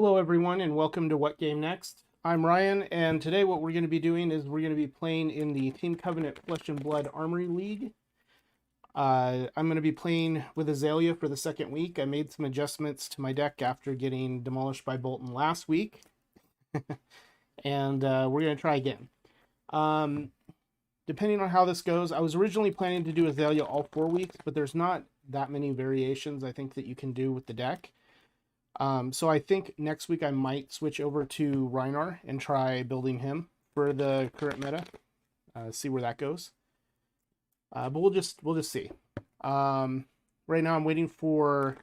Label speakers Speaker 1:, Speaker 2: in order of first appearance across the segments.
Speaker 1: Hello, everyone, and welcome to What Game Next. I'm Ryan, and today what we're going to be doing is we're going to be playing in the Team Covenant Flesh and Blood Armory League. I'm going to be playing with Azalea for the second week. I made some adjustments to my deck after getting demolished by Bolton last week, and we're going to try again. Depending on how this goes, I was originally planning to do Azalea all 4 weeks, but there's not that many variations I think that you can do with the deck. So I think next week I might switch over to Reinar and try building him for the current meta. See where that goes. But we'll just see. Right now I'm waiting for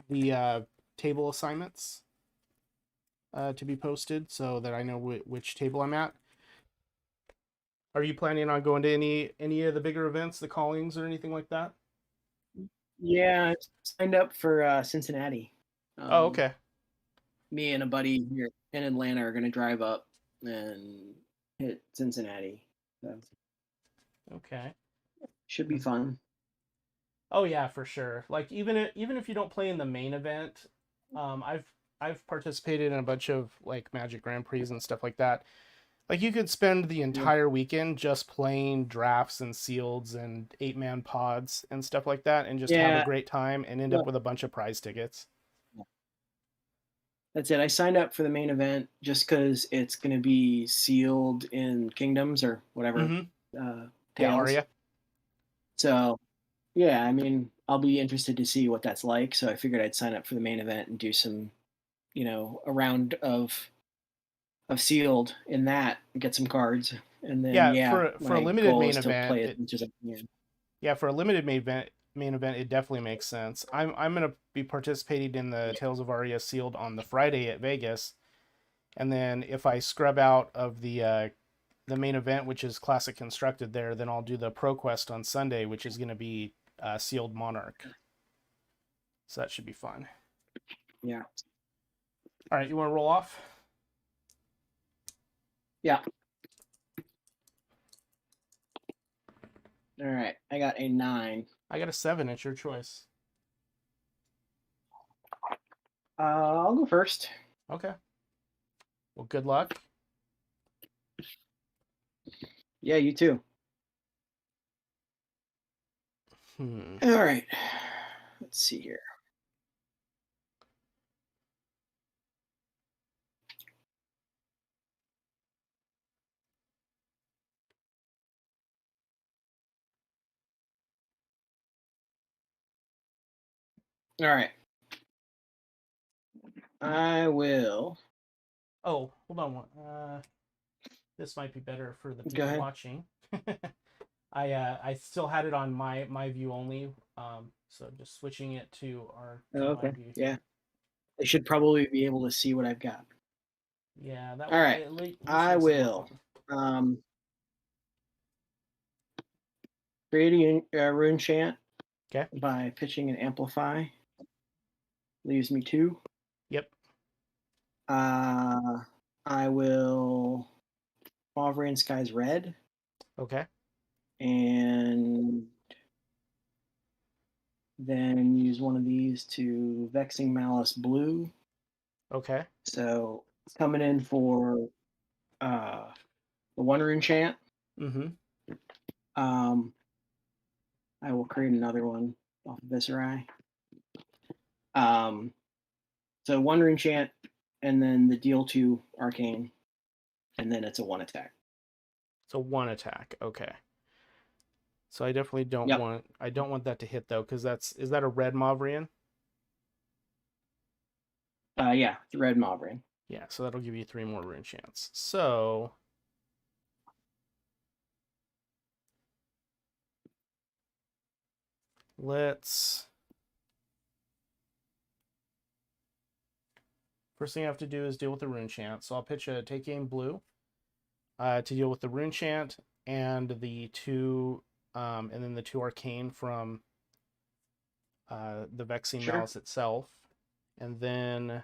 Speaker 1: the table assignments to be posted so that I know which table I'm at. Are you planning on going to any of the bigger events, the callings or anything like that?
Speaker 2: Yeah, I signed up for Cincinnati.
Speaker 1: Oh, okay.
Speaker 2: Me and a buddy here in Atlanta are going to drive up and hit Cincinnati. So
Speaker 1: Okay.
Speaker 2: should be fun.
Speaker 1: Oh yeah, for sure. Like even if you don't play in the main event, I've participated in a bunch of like Magic Grand Prix and stuff like that. Like you could spend the entire weekend just playing drafts and sealeds and 8-man pods and stuff like that and just have a
Speaker 2: Yeah,
Speaker 1: great time and end up with a bunch of prize tickets.
Speaker 2: that's it. I signed up for the main event just because it's going to be sealed in Kingdoms or whatever
Speaker 1: Yeah,
Speaker 2: tales.
Speaker 1: Aria.
Speaker 2: So yeah, I mean, I'll be interested to see what that's like. So I figured I'd sign up for the main event and do some, a round of sealed in that, get some cards, and then
Speaker 1: Yeah, for a
Speaker 2: my
Speaker 1: limited
Speaker 2: goal
Speaker 1: main
Speaker 2: is to
Speaker 1: event,
Speaker 2: play as much as I can.
Speaker 1: yeah, for a limited main event, it definitely makes sense. I'm gonna be participating in the Tales of Aria sealed on the Friday at Vegas, and then if I scrub out of the main event, which is classic constructed there, then I'll do the Pro Quest on Sunday, which is gonna be sealed Monarch. So that should be fun.
Speaker 2: Yeah.
Speaker 1: All right, you want to roll off?
Speaker 2: Yeah. All right. I got a 9.
Speaker 1: I got a 7. It's your choice.
Speaker 2: I'll go first.
Speaker 1: Okay. Well, good luck.
Speaker 2: Yeah, you too. All right. Let's see here. All right. I will.
Speaker 1: Oh, hold on one. This might be better for the
Speaker 2: Go
Speaker 1: people
Speaker 2: ahead.
Speaker 1: watching. I still had it on my view only. So just switching it to
Speaker 2: Oh,
Speaker 1: my
Speaker 2: okay.
Speaker 1: view.
Speaker 2: Yeah. They should probably be able to see what I've got.
Speaker 1: Yeah, that
Speaker 2: All right.
Speaker 1: at least
Speaker 2: I
Speaker 1: makes it more
Speaker 2: will.
Speaker 1: fun.
Speaker 2: Creating a rune chant
Speaker 1: Okay.
Speaker 2: by pitching an amplify leaves me 2.
Speaker 1: Yep.
Speaker 2: I will Mauvrion Sky's red.
Speaker 1: Okay.
Speaker 2: And then use one of these to Vexing Malice blue.
Speaker 1: Okay.
Speaker 2: So coming in for the 1 rune chant.
Speaker 1: Mm-hmm.
Speaker 2: I will create another one off of Viscerai. So 1 rune chant, and then the deal 2 arcane, and then it's a 1 attack.
Speaker 1: So 1 attack. Okay. So I definitely don't want that to hit though, because is that a red Mauvrion?
Speaker 2: Yeah, it's red Mauvrion.
Speaker 1: Yeah, so that'll give you 3 more rune chance. So let's. First thing I have to do is deal with the rune chant. So I'll pitch a take aim blue to deal with the rune chant and the 2 and then the 2 arcane from the Vexing Malice itself. And then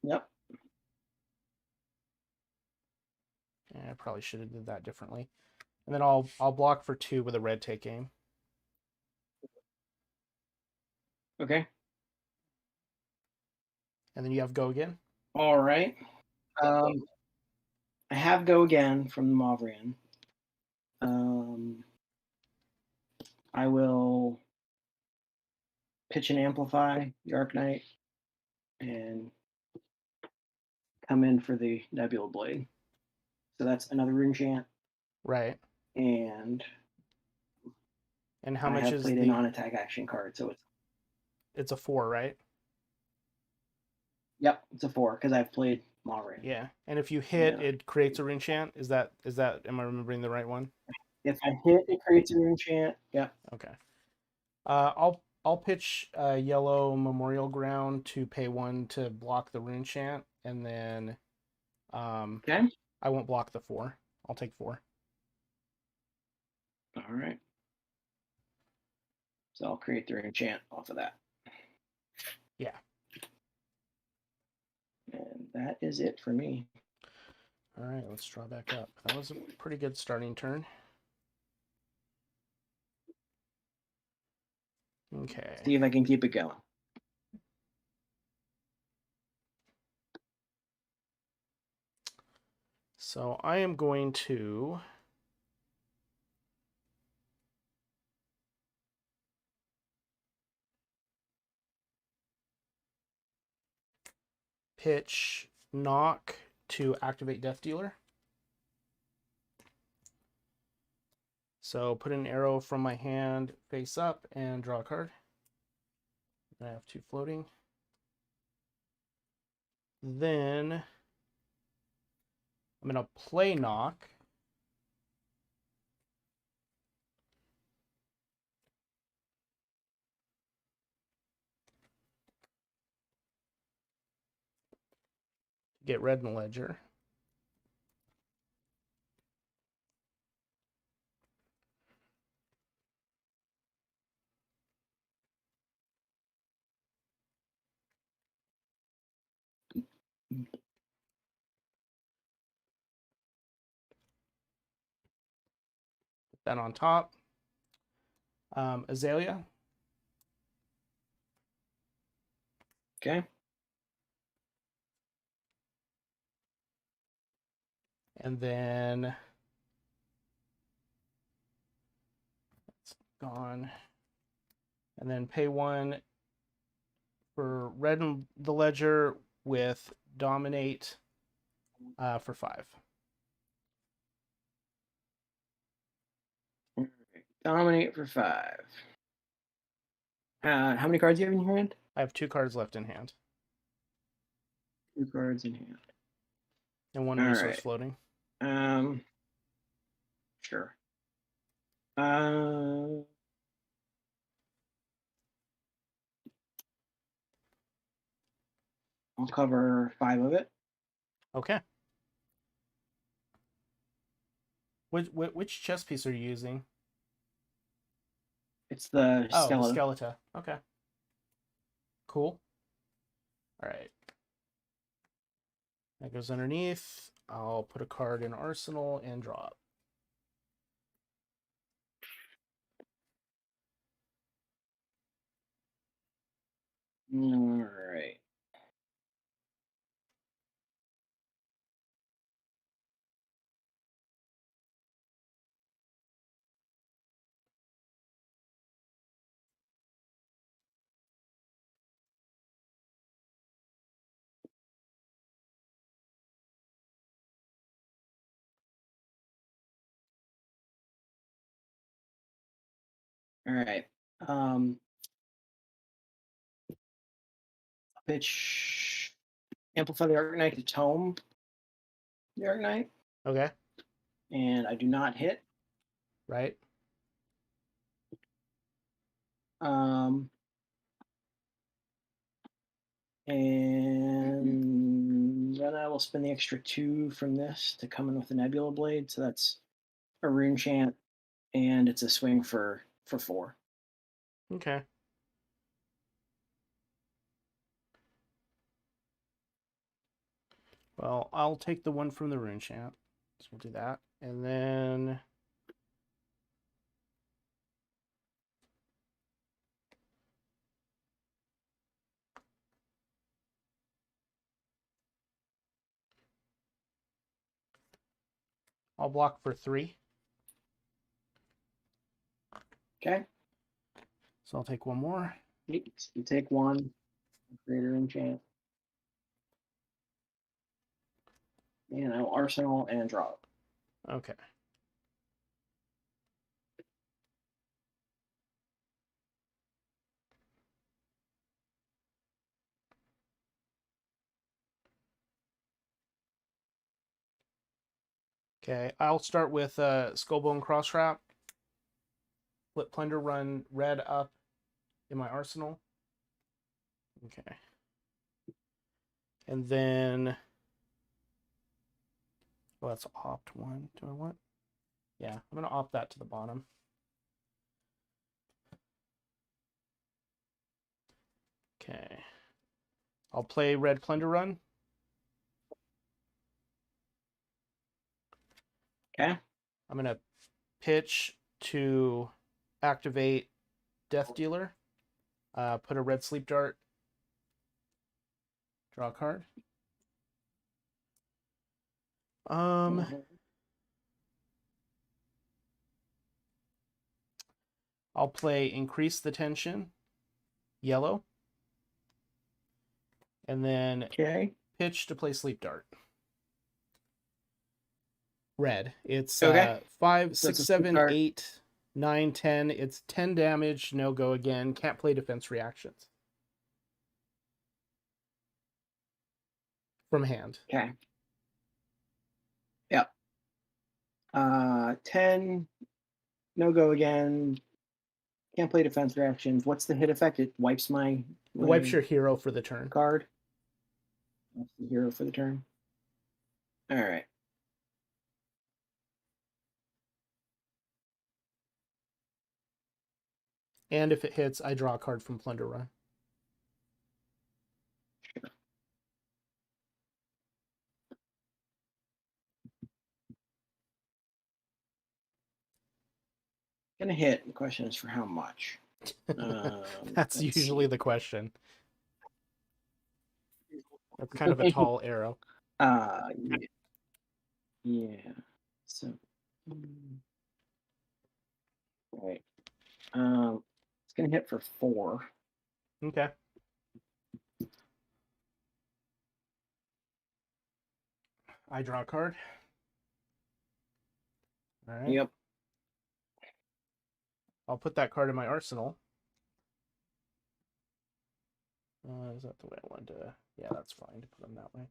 Speaker 1: I probably should have did that differently. And then I'll block for 2 with a red take aim.
Speaker 2: Okay.
Speaker 1: And then you have go again.
Speaker 2: All right. Um, I have Go Again from the Mauvrian. I will pitch and amplify the Arknight and come in for the Nebula Blade. So that's another rune chant.
Speaker 1: Right.
Speaker 2: And
Speaker 1: And how
Speaker 2: I
Speaker 1: much
Speaker 2: have
Speaker 1: is
Speaker 2: played a
Speaker 1: the?
Speaker 2: non-attack action card, so
Speaker 1: It's a 4, right?
Speaker 2: it's a 4 because I've played Mauvrian.
Speaker 1: Yeah. And if you hit,
Speaker 2: Yeah.
Speaker 1: it creates a rune chant. Is that? Am I remembering the right one?
Speaker 2: If I hit, it creates a rune chant. Yep.
Speaker 1: Okay. I'll pitch yellow Memorial Ground to pay 1 to block the rune chant, and then
Speaker 2: Okay.
Speaker 1: I won't block the 4. I'll take 4.
Speaker 2: All right. So I'll create the rune chant off of that.
Speaker 1: Yeah.
Speaker 2: And that is it for me.
Speaker 1: All right, let's draw back up. That was a pretty good starting turn. Okay.
Speaker 2: See if I can keep it going.
Speaker 1: So I am going to pitch knock to activate Death Dealer. So put an arrow from my hand face up and draw a card. I have 2 floating. Then I'm going to play knock. Get red in the ledger. Put that on top. Azalea.
Speaker 2: Okay.
Speaker 1: And then it's gone. And then pay 1 for red in the ledger with dominate for 5.
Speaker 2: Dominate for 5. How many cards do you have in your hand?
Speaker 1: I have 2 cards left in hand
Speaker 2: 2 cards in hand.
Speaker 1: and 1
Speaker 2: All
Speaker 1: resource
Speaker 2: right.
Speaker 1: floating.
Speaker 2: Sure. I'll cover 5 of it.
Speaker 1: Okay. Which chess piece are you using?
Speaker 2: It's the
Speaker 1: Oh, the
Speaker 2: skeleton.
Speaker 1: Skeleton. Okay. Cool. All right. That goes underneath. I'll put a card in Arsenal and draw up.
Speaker 2: All right. All right. Pitch amplify the Arknight to tome the Arknight,
Speaker 1: Okay.
Speaker 2: and I do not hit.
Speaker 1: Right.
Speaker 2: Um, and then I will spend the extra 2 from this to come in with the Nebula Blade. So that's a rune chant, and it's a swing for 4.
Speaker 1: Okay. Well, I'll take the 1 from the rune chant. So we'll do that. And then I'll block for 3.
Speaker 2: Okay.
Speaker 1: So I'll take 1 more.
Speaker 2: You take 1. Greater enchant. And I'll arsenal and draw.
Speaker 1: Okay. Okay, I'll start with Skullbone Crosswrap. Flip Plunder, run red up in my arsenal. Okay. And then, well, that's opt 1. Do I want? Yeah, I'm going to opt that to the bottom. Okay. I'll play red Plunder Run.
Speaker 2: Okay.
Speaker 1: I'm going to pitch to activate Death Dealer. Put a red Sleep Dart. Draw a card. I'll play Increase the Tension, yellow. And then
Speaker 2: Okay.
Speaker 1: pitch to play Sleep Dart. Red. It's
Speaker 2: Okay.
Speaker 1: 5,
Speaker 2: So
Speaker 1: 6,
Speaker 2: it's a sleep
Speaker 1: 7,
Speaker 2: dart.
Speaker 1: 8, 9, 10. It's 10 damage, no go again. Can't play defense reactions. From hand.
Speaker 2: Okay. Yep. 10. No go again. Can't play defense reactions. What's the hit effect? It wipes my
Speaker 1: Wipes your hero for the turn.
Speaker 2: card. That's the hero for the turn. All right.
Speaker 1: And if it hits, I draw a card from Plunder Run.
Speaker 2: Sure. Gonna hit. The question is for how much.
Speaker 1: That's usually the question. That's kind of a tall arrow.
Speaker 2: Yeah. Yeah. So, right. It's gonna hit for 4.
Speaker 1: Okay. I draw a card. All right.
Speaker 2: Yep.
Speaker 1: I'll put that card in my arsenal. Is that the way I wanted to? Yeah, that's fine to put them that way.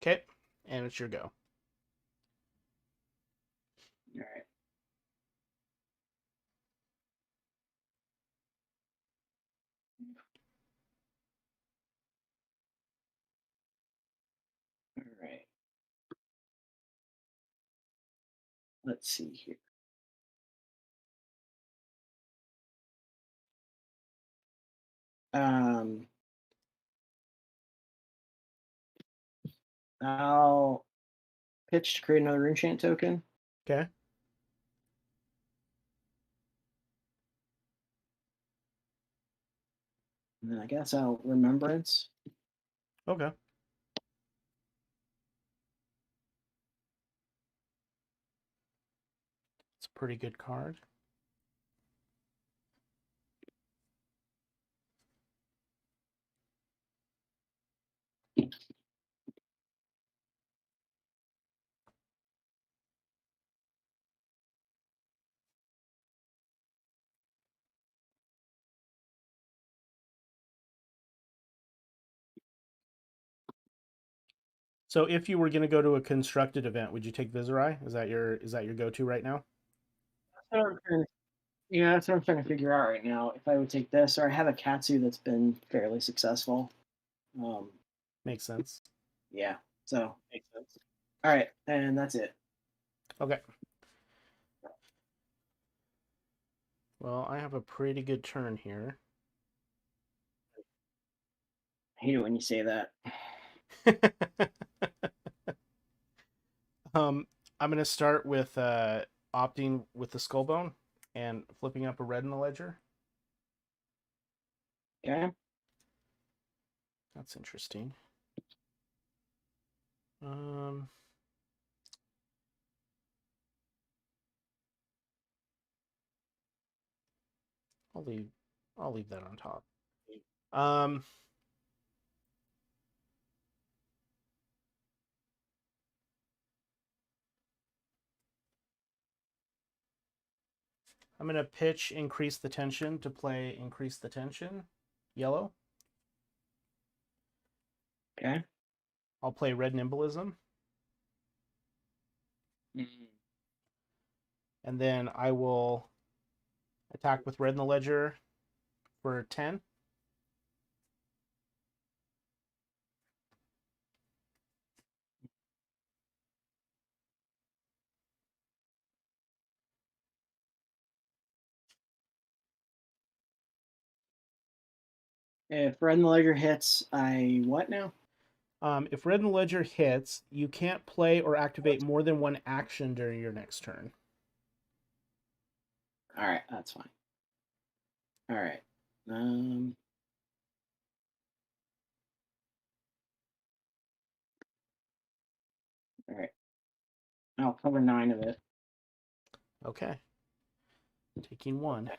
Speaker 1: Okay, and it's your go.
Speaker 2: All right. All right. Let's see here. I'll pitch to create another enchant token.
Speaker 1: Okay.
Speaker 2: And then I guess I'll remembrance.
Speaker 1: Okay. It's a pretty good card. So if you were going to go to a constructed event, would you take Viserai? Is that your go-to right now?
Speaker 2: Yeah, that's what I'm trying to figure out right now. If I would take this, or I have a Katsu that's been fairly successful.
Speaker 1: Makes sense.
Speaker 2: Yeah, so makes sense. All right, and that's it.
Speaker 1: Okay. Well, I have a pretty good turn here.
Speaker 2: I hate it when you say that.
Speaker 1: I'm going to start with opting with the Skullbone and flipping up a red in the ledger.
Speaker 2: Okay.
Speaker 1: That's interesting. Um, I'll leave that on top. Um, I'm gonna pitch Increase the Tension to play Increase the Tension, yellow.
Speaker 2: Okay.
Speaker 1: I'll play Red Nimbilism, and then I will attack with Red in the Ledger for 10.
Speaker 2: If Red in the Ledger hits, I what now?
Speaker 1: If Red in the Ledger hits, you can't play or activate more than one action during your next turn.
Speaker 2: All right, that's fine. All right. All right. I'll cover 9 of it.
Speaker 1: Okay. Taking 1.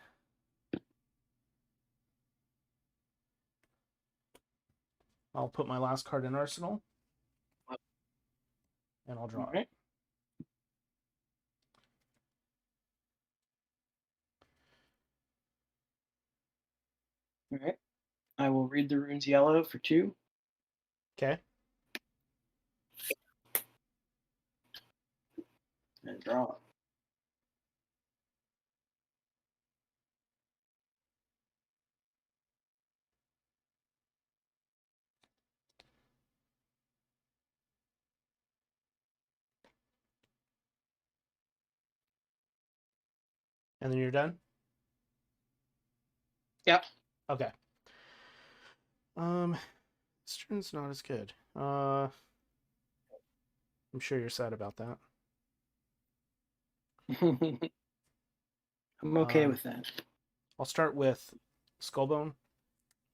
Speaker 1: I'll put my last card in Arsenal, and I'll draw
Speaker 2: All
Speaker 1: it.
Speaker 2: right. All right. I will read the runes yellow for 2.
Speaker 1: Okay.
Speaker 2: And draw.
Speaker 1: And then you're done?
Speaker 2: Yep.
Speaker 1: Okay. This turn's not as good. I'm sure you're sad about that.
Speaker 2: I'm okay with that.
Speaker 1: I'll start with Skullbone.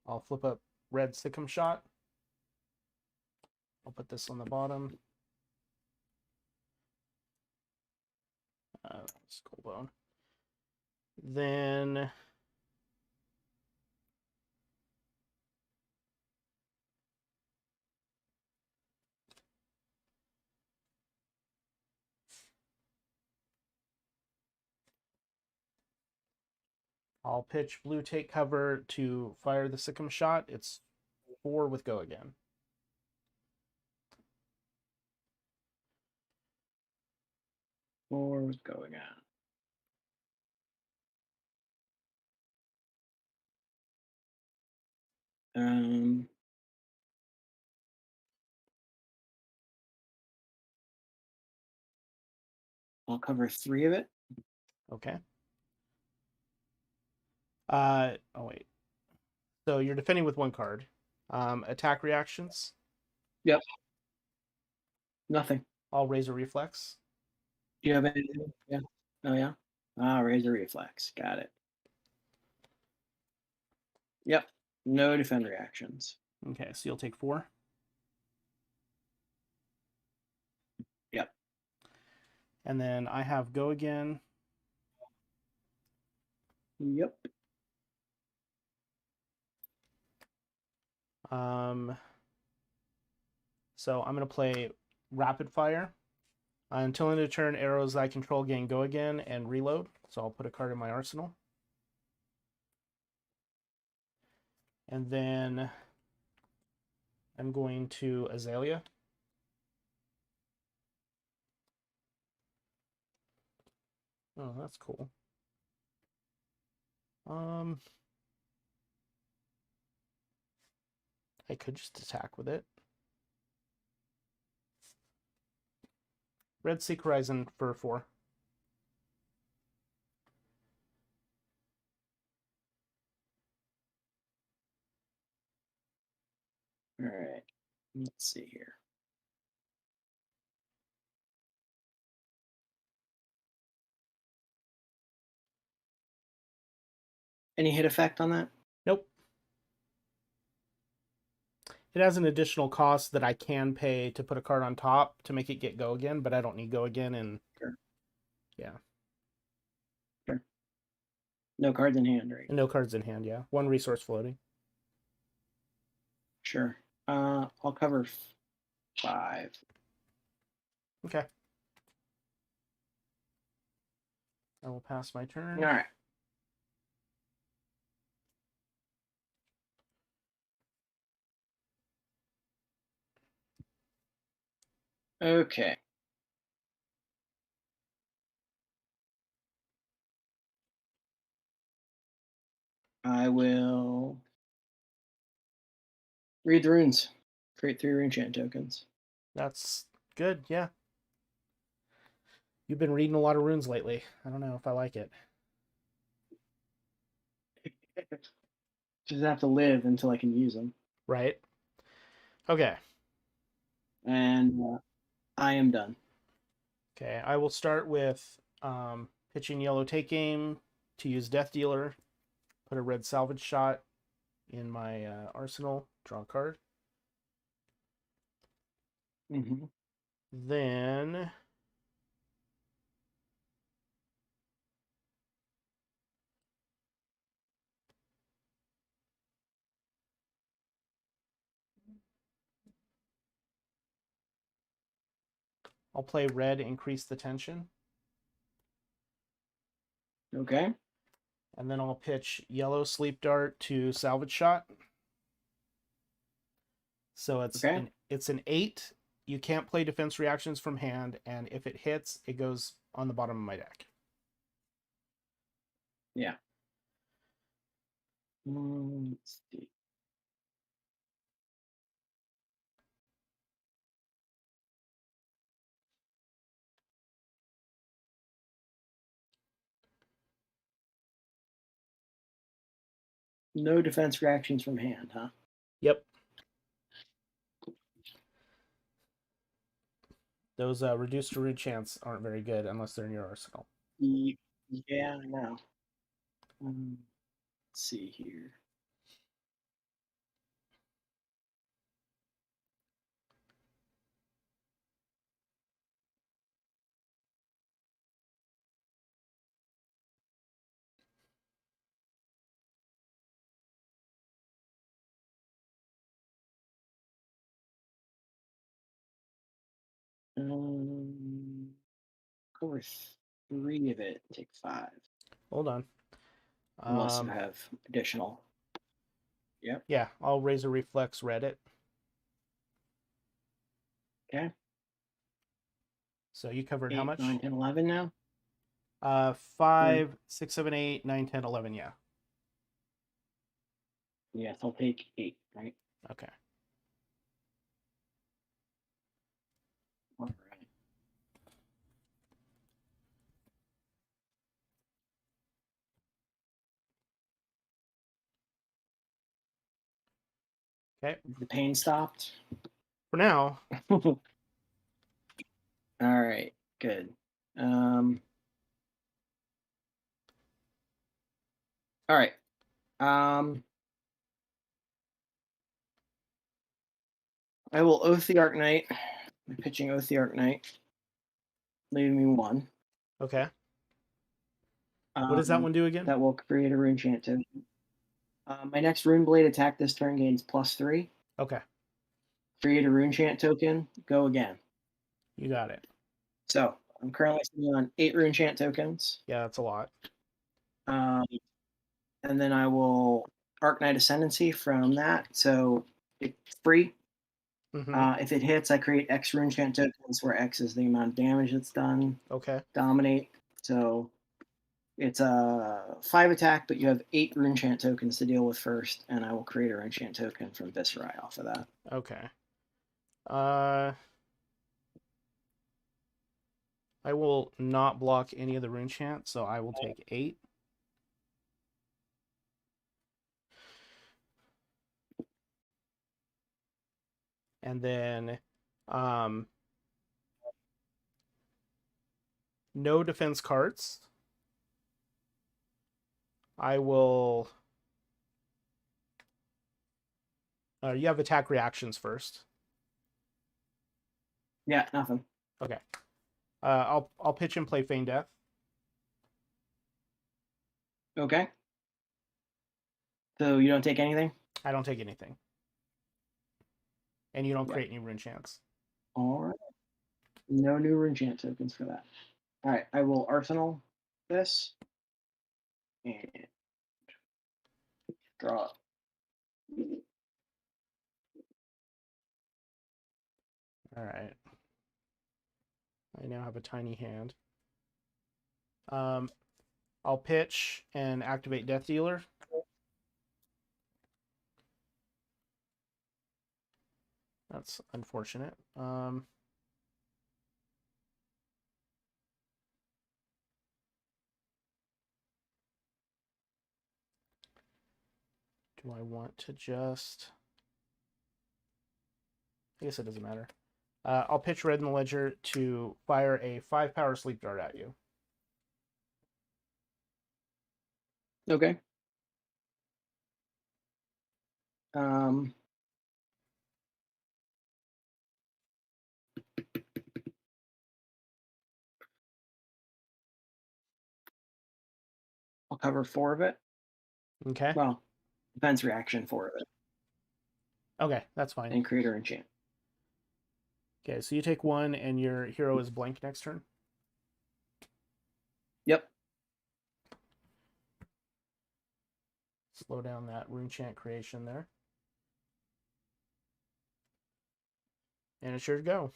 Speaker 1: I'll flip up Red Sikkim Shot. I'll put this on the bottom. Skullbone. Then I'll pitch Blue Take Cover to fire the Sikkim Shot. It's 4 with Go Again.
Speaker 2: Four was going on. I'll cover 3 of it.
Speaker 1: Okay. Oh wait. So you're defending with 1 card. Attack reactions.
Speaker 2: Yep. Nothing.
Speaker 1: I'll raise a reflex.
Speaker 2: Do you have anything? Yeah. Oh yeah. Ah, razor reflex. Got it. Yep. No defend reactions.
Speaker 1: Okay, so you'll take 4.
Speaker 2: Yep.
Speaker 1: And then I have Go Again.
Speaker 2: Yep.
Speaker 1: So I'm gonna play Rapid Fire. Until end of turn, arrows I control gain Go Again and reload. So I'll put a card in my arsenal. And then I'm going to Azalea. Oh, that's cool. I could just attack with it. Red Seek Horizon for 4.
Speaker 2: All right. Let's see here. Any hit effect on that?
Speaker 1: Nope. It has an additional cost that I can pay to put a card on top to make it get go again, but I don't need go again, and
Speaker 2: Sure.
Speaker 1: yeah.
Speaker 2: Sure. No cards in hand, right?
Speaker 1: And no cards in hand, yeah. One resource floating.
Speaker 2: Sure. I'll cover 5.
Speaker 1: Okay. I will pass my turn.
Speaker 2: All right. Okay. I will read the runes. Create 3 rune chant tokens.
Speaker 1: That's good, yeah. You've been reading a lot of runes lately. I don't know if I like it.
Speaker 2: Just have to live until I can use them.
Speaker 1: Right? Okay.
Speaker 2: And I am done.
Speaker 1: Okay, I will start with pitching yellow take aim to use Death Dealer, put a red salvage shot in my arsenal, draw a card.
Speaker 2: Mm-hmm.
Speaker 1: Then I'll play red, increase the tension.
Speaker 2: Okay.
Speaker 1: And then I'll pitch yellow sleep dart to salvage shot. So it's an 8. You can't play defense reactions from hand, and if it hits, it goes on the bottom of my deck.
Speaker 2: Yeah. Let's see. No defense reactions from hand, huh?
Speaker 1: Yep. Those reduced to root chance aren't very good unless they're in your arsenal.
Speaker 2: Yeah, I know. Let's see here. Cover 3 of it. Take 5.
Speaker 1: Hold on.
Speaker 2: Unless you have additional. Yep.
Speaker 1: Yeah, I'll raise a reflex, read it.
Speaker 2: Okay.
Speaker 1: So you covered
Speaker 2: 8,
Speaker 1: how much?
Speaker 2: 9, 10, 11 now?
Speaker 1: 5, 6, 7, 8, 9, 10, 11, yeah.
Speaker 2: Yes, I'll take 8, right?
Speaker 1: Okay.
Speaker 2: All right.
Speaker 1: Okay.
Speaker 2: The pain stopped.
Speaker 1: For now.
Speaker 2: All right, good. All right. I will Oath the Arc Knight. I'm pitching Oath the Arc Knight, leaving me 1.
Speaker 1: Okay. What does that one do again?
Speaker 2: That will create a rune chant token. My next Rune Blade attack this turn gains +3.
Speaker 1: Okay.
Speaker 2: Create a rune chant token. Go again.
Speaker 1: You got it.
Speaker 2: So I'm currently sitting on 8 rune chant tokens.
Speaker 1: Yeah, that's a lot.
Speaker 2: And then I will Arc Knight Ascendancy from that. So it's free.
Speaker 1: Mm-hmm.
Speaker 2: If it hits, I create X rune chant tokens, where X is the amount of damage that's done.
Speaker 1: Okay.
Speaker 2: Dominate. So it's a 5 attack, but you have 8 rune chant tokens to deal with first, and I will create a rune chant token from Viscerai off of that.
Speaker 1: Okay. I will not block any of the rune chant, so I will take 8. And then no defense cards. I will You have attack reactions first.
Speaker 2: Yeah, nothing.
Speaker 1: Okay. I'll pitch and play Feign Death.
Speaker 2: Okay. So you don't take anything?
Speaker 1: I don't take anything. And you don't
Speaker 2: Yep.
Speaker 1: create any rune chance.
Speaker 2: All right. No new rune chant tokens for that. All right, I will arsenal this and draw.
Speaker 1: All right. I now have a tiny hand. I'll pitch and activate Death Dealer. That's unfortunate. Do I want to just... I guess it doesn't matter. I'll pitch Red in the Ledger to fire a 5-power sleep dart at you.
Speaker 2: Okay. I'll cover 4 of it.
Speaker 1: Okay.
Speaker 2: Well, defense reaction 4 of it.
Speaker 1: Okay, that's fine.
Speaker 2: And create or enchant.
Speaker 1: Okay, so you take 1 and your hero is blank next turn.
Speaker 2: Yep.
Speaker 1: Slow down that rune chant creation there. And it's your go.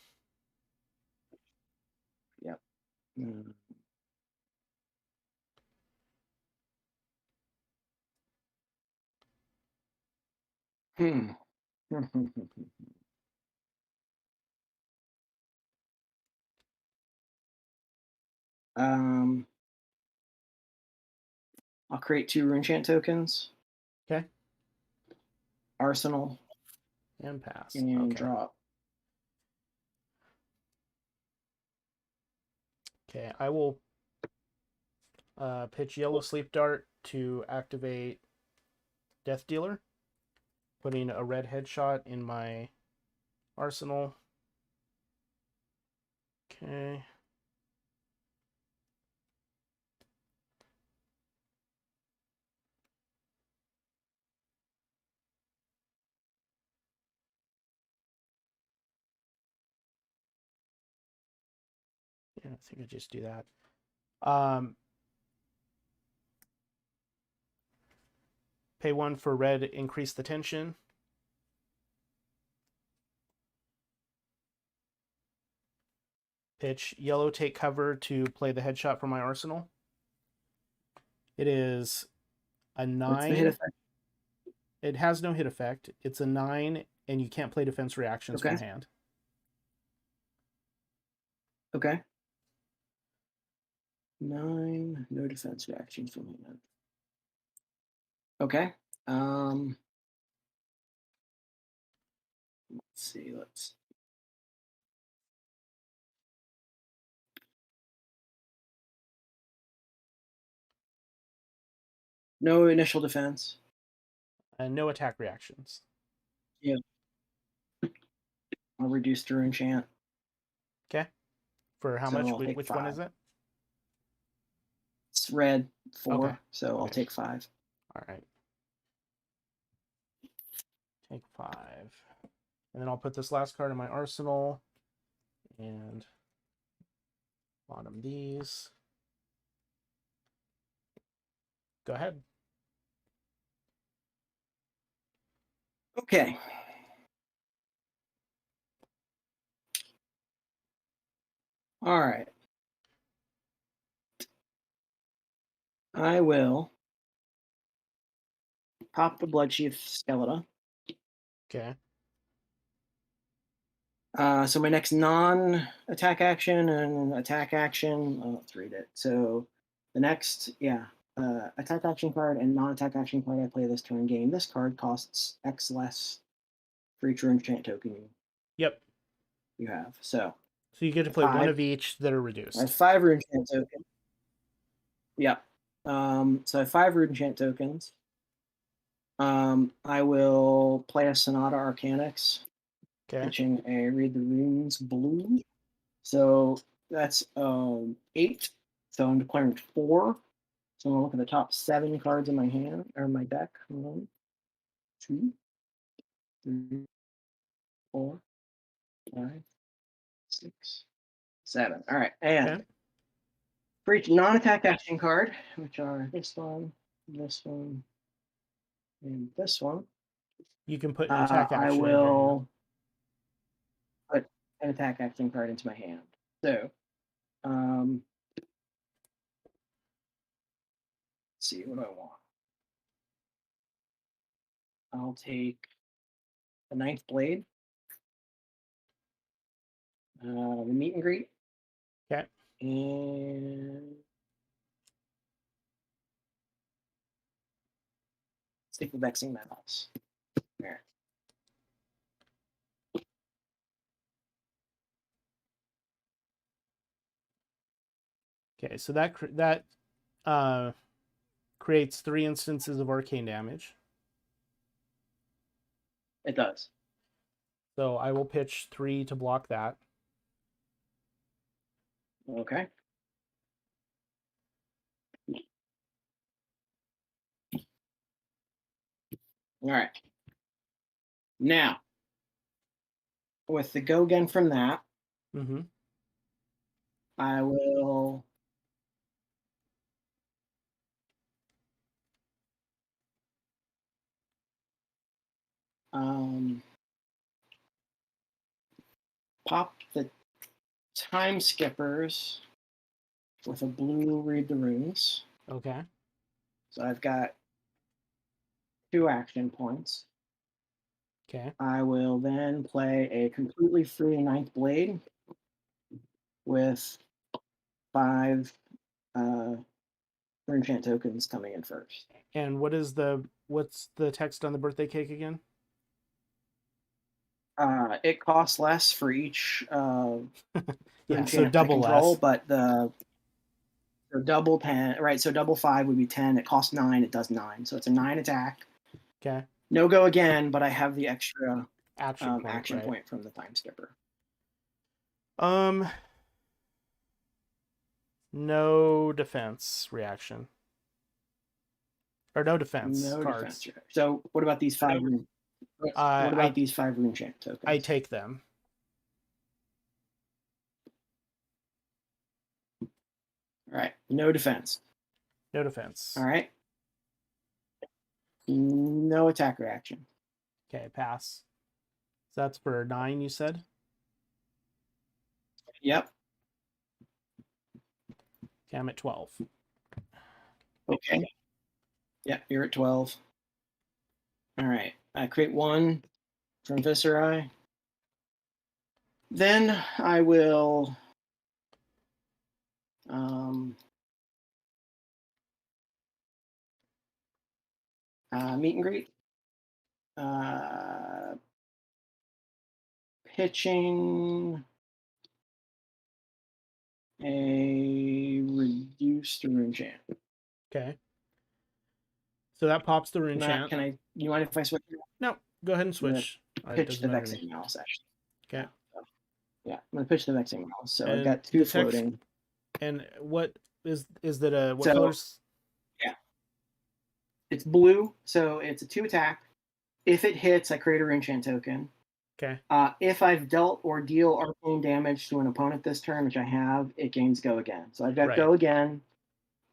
Speaker 2: Yep. Hmm. I'll create 2 rune chant tokens.
Speaker 1: Okay.
Speaker 2: Arsenal.
Speaker 1: And pass.
Speaker 2: And
Speaker 1: okay.
Speaker 2: drop.
Speaker 1: Okay, I will pitch Yellow Sleep Dart to activate Death Dealer, putting a red headshot in my arsenal. Okay. Yeah, I think I just do that. Pay 1 for red, increase the tension. Pitch yellow, take cover to play the headshot from my arsenal. It is a 9.
Speaker 2: What's the hit effect?
Speaker 1: It has no hit effect. It's a 9, and you can't play defense reactions from hand.
Speaker 2: Okay. 9, no defense reactions from hand. Okay. Let's see. No initial defense.
Speaker 1: And no attack reactions.
Speaker 2: Yeah. I'll reduce to rune chant.
Speaker 1: Okay. For how
Speaker 2: So
Speaker 1: much? Which
Speaker 2: 5.
Speaker 1: one is it?
Speaker 2: It's red 4,
Speaker 1: okay.
Speaker 2: so I'll take 5.
Speaker 1: All right. Take 5. And then I'll put this last card in my arsenal and bottom these. Go ahead.
Speaker 2: Okay. All right. I will pop the Bloodsheath Skeleton.
Speaker 1: Okay.
Speaker 2: So my next non-attack action and attack action, let's read it. So the next, attack action card and non-attack action card I play this turn gain this card costs X less for each rune chant token
Speaker 1: Yep.
Speaker 2: you have. So
Speaker 1: you get to play
Speaker 2: 5.
Speaker 1: 1 of each that are reduced.
Speaker 2: I have 5 rune chant tokens. Yep. So I have 5 rune chant tokens. I will play a Sonata Arcanix,
Speaker 1: Okay.
Speaker 2: pitching a Read the Runes blue. So that's 8. So I'm declaring 4. So I'm gonna look at the top 7 cards in my hand or my deck. 1, 2, 3, 4, 5, 6, 7. All right, and
Speaker 1: Okay.
Speaker 2: for each non-attack action card, which are this one, and this one,
Speaker 1: You can put an attack
Speaker 2: I
Speaker 1: action into your hand.
Speaker 2: will put an attack action card into my hand. So, let's see, what do I want? I'll take the Ninth Blade, the Meet and Greet,
Speaker 1: Okay.
Speaker 2: and stick with Vexing Metals. There.
Speaker 1: Okay. So that uh, creates 3 instances of arcane damage.
Speaker 2: It does.
Speaker 1: So I will pitch 3 to block that.
Speaker 2: Okay. All right. Now, with the go again from that,
Speaker 1: Mm-hmm.
Speaker 2: I will pop the Time Skippers with a blue Read the Runes.
Speaker 1: Okay.
Speaker 2: So I've got 2 action points.
Speaker 1: Okay.
Speaker 2: I will then play a completely free Ninth Blade with 5 Runechant tokens coming in first.
Speaker 1: And what's the text on the birthday cake again?
Speaker 2: It costs less for each
Speaker 1: Yeah, so
Speaker 2: Runechant I
Speaker 1: double
Speaker 2: control,
Speaker 1: less.
Speaker 2: but the double 10, right? So double 5 would be 10. It costs 9. It does 9. So it's a 9 attack.
Speaker 1: Okay.
Speaker 2: No go again, but I have the extra
Speaker 1: Action point,
Speaker 2: action
Speaker 1: right?
Speaker 2: point from the Time Skipper.
Speaker 1: No defense reaction. Or no defense
Speaker 2: No
Speaker 1: cards.
Speaker 2: defense. So what about these 5? What about these 5 Runechant tokens?
Speaker 1: I take them.
Speaker 2: All right. No defense.
Speaker 1: No defense.
Speaker 2: All right. No attack reaction.
Speaker 1: Okay, pass. So that's for 9, you said?
Speaker 2: Yep.
Speaker 1: Okay, I'm at 12.
Speaker 2: Okay. Yep, you're at 12. All right. I create 1 from Visceri. Then I will meet and greet. Pitching a reduced Runechant.
Speaker 1: Okay. So that pops the rune
Speaker 2: Matt,
Speaker 1: chant.
Speaker 2: you mind if I switch?
Speaker 1: No, go ahead and switch. It
Speaker 2: Pitch
Speaker 1: doesn't
Speaker 2: the
Speaker 1: matter to
Speaker 2: Vexing
Speaker 1: me.
Speaker 2: Mouse, actually.
Speaker 1: Okay.
Speaker 2: Yeah, I'm going to pitch the Vexing Mouse. So I've
Speaker 1: And
Speaker 2: got 2
Speaker 1: the text.
Speaker 2: floating.
Speaker 1: And what is that what
Speaker 2: So,
Speaker 1: colors?
Speaker 2: yeah. It's blue, so it's a 2 attack. If it hits, I create a Runechant token.
Speaker 1: Okay.
Speaker 2: If I've dealt or deal arcane damage to an opponent this turn, which I have, it gains go again. So I've got
Speaker 1: Right.
Speaker 2: go again.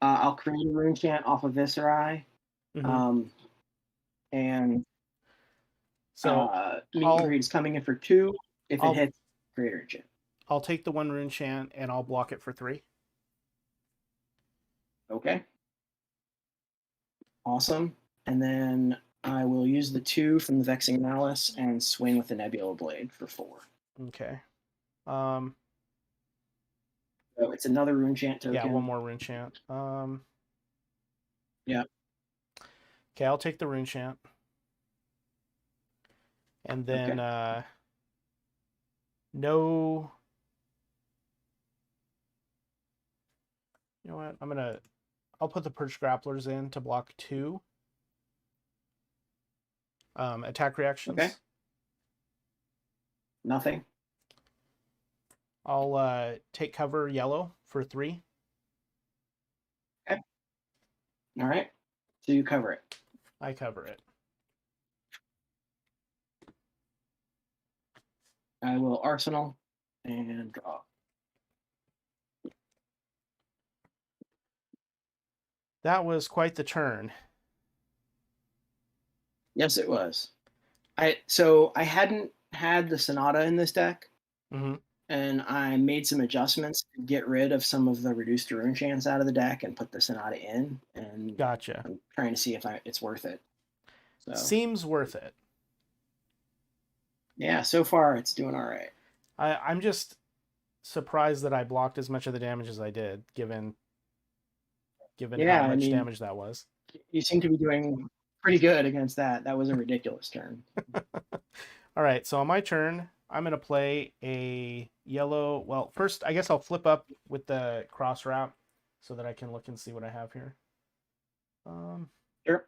Speaker 2: I'll create a Runechant off of Visceri.
Speaker 1: Mm-hmm.
Speaker 2: And
Speaker 1: So
Speaker 2: meet and greet is coming in for 2. If it hits, create a Runechant.
Speaker 1: I'll take the 1 rune chant and I'll block it for 3.
Speaker 2: Okay. Awesome. And then I will use the 2 from the Vexing Malice and swing with the Nebula Blade for 4.
Speaker 1: Okay.
Speaker 2: So it's another Runechant token.
Speaker 1: Yeah, 1 more rune chant.
Speaker 2: Yeah.
Speaker 1: Okay, I'll take the rune chant. And then no. You know what? I'll put the Perch Grapplers in to block 2. Attack reactions.
Speaker 2: Okay. Nothing.
Speaker 1: I'll take cover yellow for 3.
Speaker 2: Okay. All right. So you cover it.
Speaker 1: I cover it.
Speaker 2: I will arsenal and draw.
Speaker 1: That was quite the turn.
Speaker 2: Yes, it was. I hadn't had the Sonata in this deck,
Speaker 1: Mm-hmm.
Speaker 2: and I made some adjustments to get rid of some of the reduced rune chance out of the deck and put the Sonata in. And
Speaker 1: Gotcha.
Speaker 2: I'm trying to see if it's worth it. So
Speaker 1: Seems worth it.
Speaker 2: yeah, so far it's doing all right.
Speaker 1: I'm just surprised that I blocked as much of the damage as I did, given how much damage that was.
Speaker 2: You seem to be doing pretty good against that. That was a ridiculous turn.
Speaker 1: All right, so on my turn, I'm going to play a yellow. Well, first, I guess I'll flip up with the cross wrap so that I can look and see what I have here.
Speaker 2: Sure.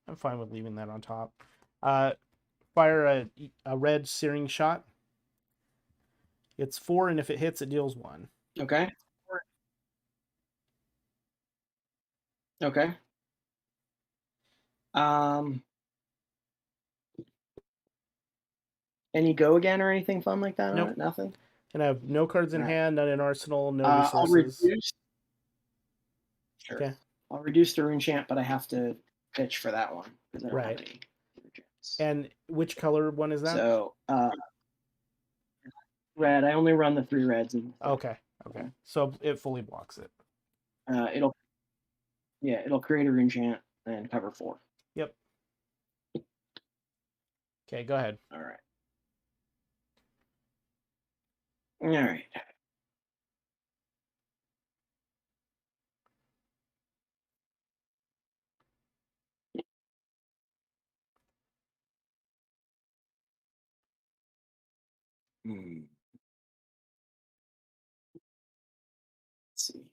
Speaker 1: I'm fine with leaving that on top. Fire a red searing shot. It's 4, and if it hits, it deals 1.
Speaker 2: Okay. Okay. Any go again or anything fun like that on
Speaker 1: Nope.
Speaker 2: it? Nothing?
Speaker 1: And I have no cards in
Speaker 2: All right.
Speaker 1: hand, none in arsenal, no
Speaker 2: I'll
Speaker 1: resources.
Speaker 2: reduce. Sure.
Speaker 1: Okay.
Speaker 2: I'll reduce the rune chant, but I have to pitch for that one because I don't have any rune chants.
Speaker 1: And which color one is that?
Speaker 2: So red. I only run the 3 reds.
Speaker 1: Okay. So it fully blocks it.
Speaker 2: It'll create a rune chant and cover 4.
Speaker 1: Yep. Okay, go ahead.
Speaker 2: All right. All right. Let's see.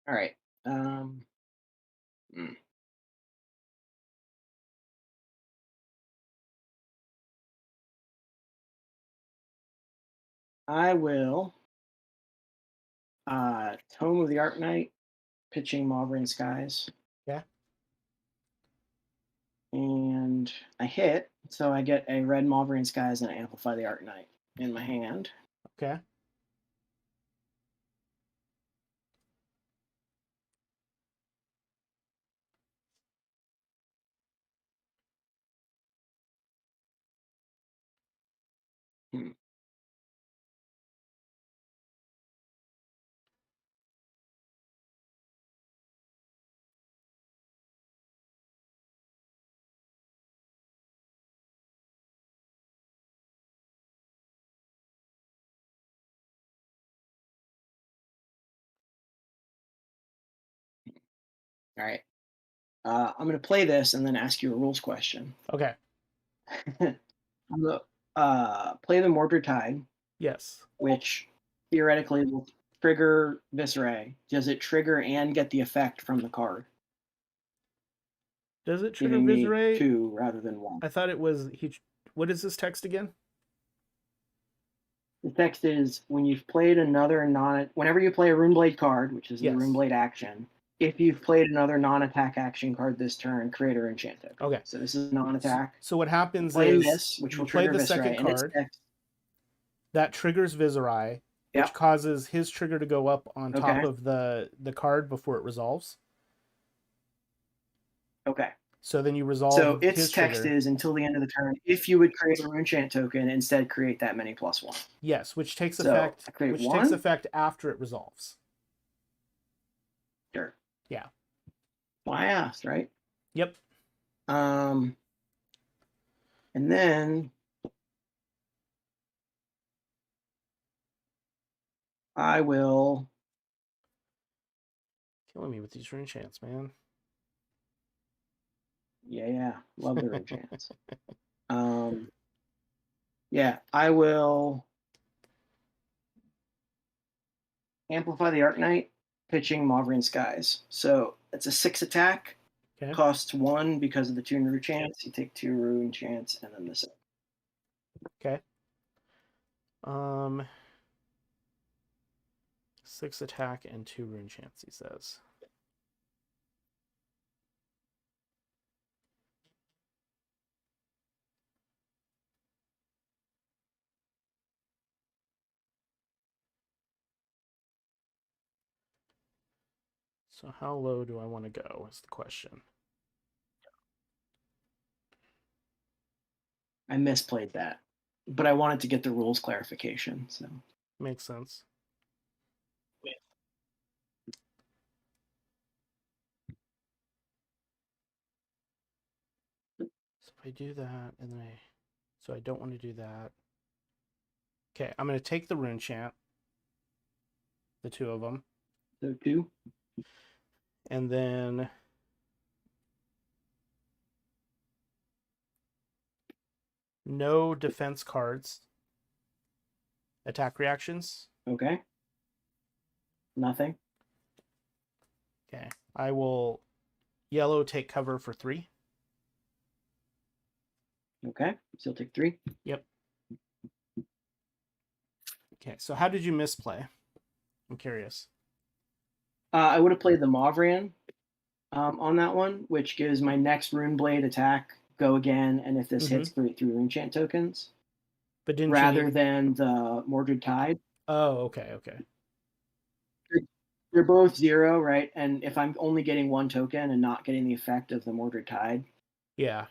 Speaker 2: All right. I will Tome of the Arknight, pitching Mauvrion Skies.
Speaker 1: Yeah.
Speaker 2: And I hit, so I get a red Mauvrion Skies and I amplify the Arknight in my hand.
Speaker 1: Okay.
Speaker 2: All right. I'm going to play this and then ask you a rules question.
Speaker 1: Okay.
Speaker 2: I'm going to play the Mordred Tide.
Speaker 1: Yes.
Speaker 2: Which theoretically will trigger Viscera. Does it trigger and get the effect from the card?
Speaker 1: Does it trigger
Speaker 2: Giving me
Speaker 1: Viscera?
Speaker 2: 2 rather than 1.
Speaker 1: I thought it was What is this text again?
Speaker 2: The text is when you've played another whenever you play a Runeblade card, which is the Runeblade action, if you've played another non-attack action card this turn, create a rune chant token.
Speaker 1: Okay.
Speaker 2: So this is non-attack.
Speaker 1: So what happens
Speaker 2: play
Speaker 1: is
Speaker 2: this, which
Speaker 1: you
Speaker 2: will
Speaker 1: play
Speaker 2: trigger
Speaker 1: the
Speaker 2: Viscera,
Speaker 1: second card. That triggers Viscera, which causes his trigger to go up on top of the card before it resolves.
Speaker 2: Okay.
Speaker 1: So then you resolve.
Speaker 2: So its
Speaker 1: his
Speaker 2: text
Speaker 1: trigger.
Speaker 2: is until the end of the turn. If you would create a rune chant token, instead create that many +1.
Speaker 1: Yes, which takes effect. Takes effect after it resolves.
Speaker 2: Sure.
Speaker 1: Yeah.
Speaker 2: Well, I asked, right?
Speaker 1: Yep.
Speaker 2: And then I will
Speaker 1: killing me with these rune chants, man.
Speaker 2: Yeah. Love the rune chance. Yeah, I will amplify the Arknight, pitching Mauvrion Skies. So it's a 6 attack,
Speaker 1: Okay.
Speaker 2: costs 1 because of the 2 rune chance. You take 2 rune chance, and then this.
Speaker 1: Okay. 6 attack and 2 rune chance, he says. So how low do I want to go is the question.
Speaker 2: I misplayed that, but I wanted to get the rules clarification. So
Speaker 1: Makes sense. So if I do that, and then so I don't want to do that. Okay, I'm going to take the rune chant, the 2 of them,
Speaker 2: so 2.
Speaker 1: and then no defense cards. Attack reactions.
Speaker 2: Okay. Nothing.
Speaker 1: Okay, I will yellow take cover for 3.
Speaker 2: Okay, so take 3.
Speaker 1: Yep. Okay, so how did you misplay? I'm curious.
Speaker 2: I would have played the Mauvrion on that one, which gives my next Rune Blade attack go again, and if this hits, create 3 Rune Chant tokens.
Speaker 1: But didn't
Speaker 2: rather
Speaker 1: you
Speaker 2: than the Mordred Tide.
Speaker 1: Oh, okay.
Speaker 2: They're both 0, right? And if I'm only getting 1 token and not getting the effect of the Mordred Tide,
Speaker 1: yeah,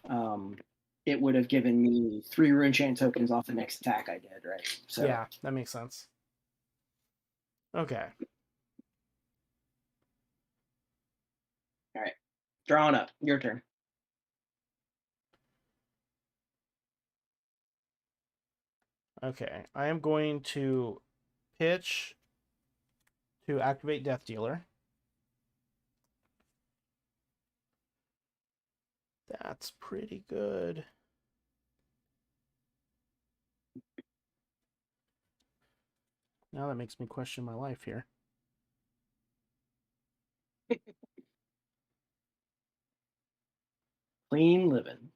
Speaker 2: it would have given me 3 Rune Chant tokens off the next attack I did, right? So
Speaker 1: yeah, that makes sense. Okay.
Speaker 2: All right, drawing up. Your turn.
Speaker 1: Okay, I am going to pitch to activate Death Dealer. That's pretty good. Now that makes me question my life here.
Speaker 2: Clean living.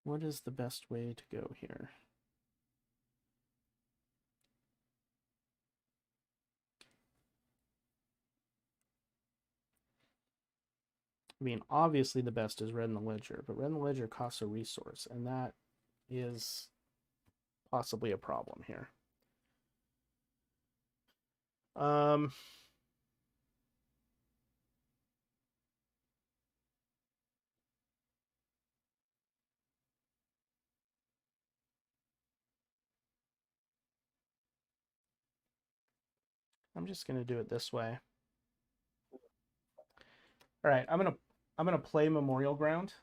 Speaker 1: What is the best way to go here? I mean, obviously the best is Red in the Ledger, but Red in the Ledger costs a resource, and that is possibly a problem here. I'm just gonna do it this way. All right, I'm gonna play Memorial Ground.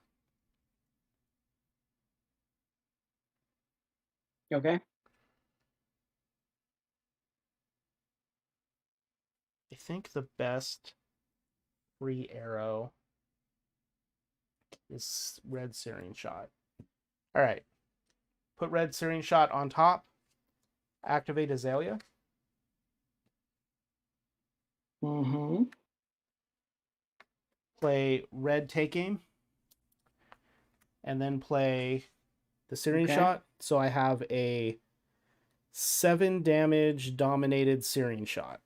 Speaker 2: Okay.
Speaker 1: I think the best free arrow is Red Searing Shot. All right, put Red Searing Shot on top. Activate Azalea.
Speaker 2: Mm-hmm.
Speaker 1: Play Red Take Aim. And then play the Searing Shot. So I have a 7 damage dominated Searing Shot.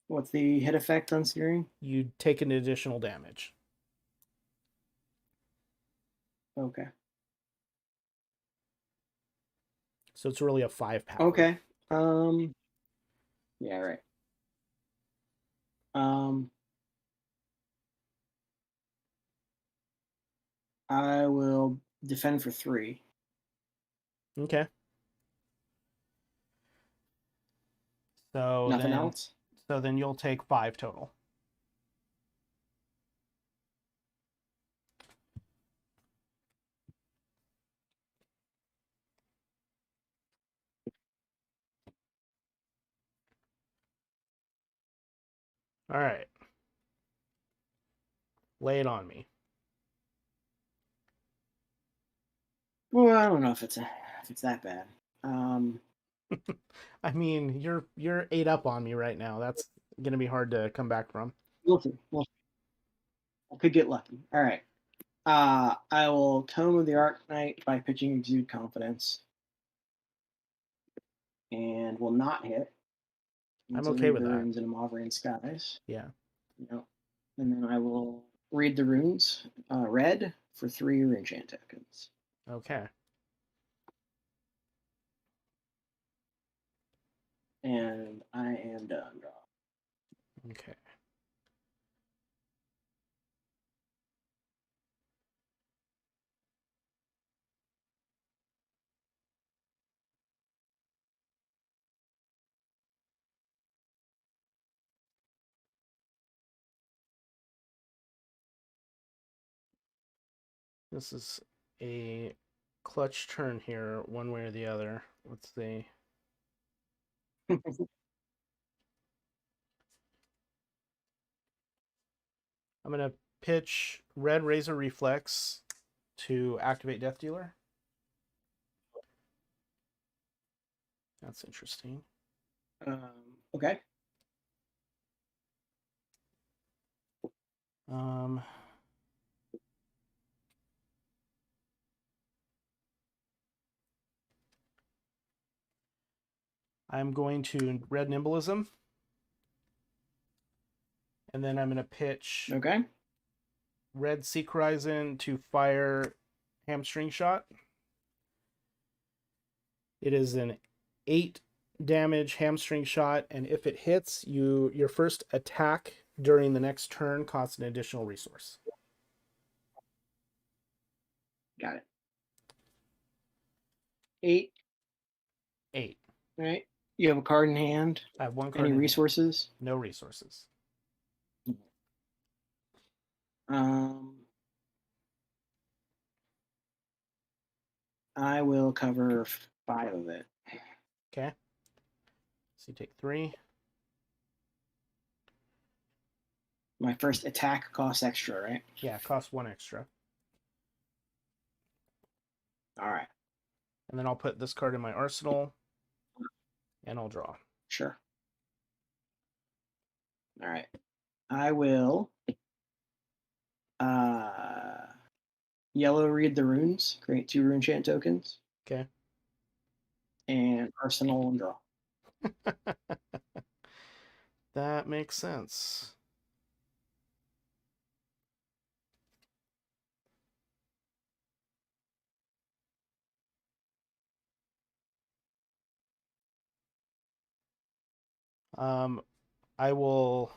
Speaker 2: What's the hit effect on Searing?
Speaker 1: You take an additional damage.
Speaker 2: Okay.
Speaker 1: So it's really a 5 power.
Speaker 2: Okay. Yeah, right. I will defend for 3.
Speaker 1: Okay. So
Speaker 2: Nothing else?
Speaker 1: So then you'll take 5 total. All right. Lay it on me.
Speaker 2: Well, I don't know if it's that bad.
Speaker 1: I mean, you're 8 up on me right now. That's gonna be hard to come back from.
Speaker 2: We'll see. I could get lucky. All right. I will Tome of the Arknight by pitching Exude Confidence, and will not hit.
Speaker 1: I'm
Speaker 2: So
Speaker 1: okay
Speaker 2: read
Speaker 1: with
Speaker 2: the
Speaker 1: that.
Speaker 2: runes in Amauverian Skies.
Speaker 1: Yeah.
Speaker 2: You and then I will read the runes red for 3 rune tokens.
Speaker 1: Okay.
Speaker 2: And I am done.
Speaker 1: Okay. This is a clutch turn here, one way or the other. Let's see. I'm gonna pitch red Razor Reflex to activate Death Dealer. That's interesting.
Speaker 2: Okay.
Speaker 1: Um, I'm going to red Nimblism, and then I'm going to pitch
Speaker 2: Okay.
Speaker 1: red Seek Horizon to fire Hamstring Shot. It is an 8 damage hamstring shot, and if it hits, your first attack during the next turn costs an additional resource.
Speaker 2: Got it. 8.
Speaker 1: 8.
Speaker 2: All right. You have a card in hand.
Speaker 1: I have 1 card.
Speaker 2: Any
Speaker 1: in hand.
Speaker 2: resources?
Speaker 1: No resources.
Speaker 2: I will cover 5 of it.
Speaker 1: Okay. So you take 3.
Speaker 2: My first attack costs extra, right?
Speaker 1: Yeah, it costs 1 extra.
Speaker 2: All right.
Speaker 1: And then I'll put this card in my arsenal, and I'll draw.
Speaker 2: Sure. All right. I will yellow read the runes, create 2 rune chant tokens.
Speaker 1: Okay.
Speaker 2: And arsenal and draw.
Speaker 1: That makes sense. I will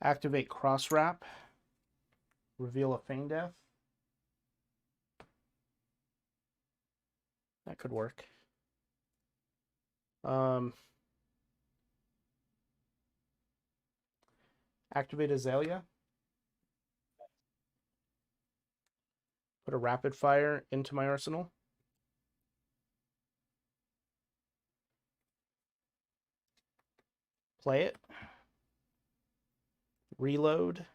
Speaker 1: activate Cross Wrap, reveal a Feign Death. That could work. Activate Azalea. Put a Rapid Fire into my arsenal. Play it. Reload.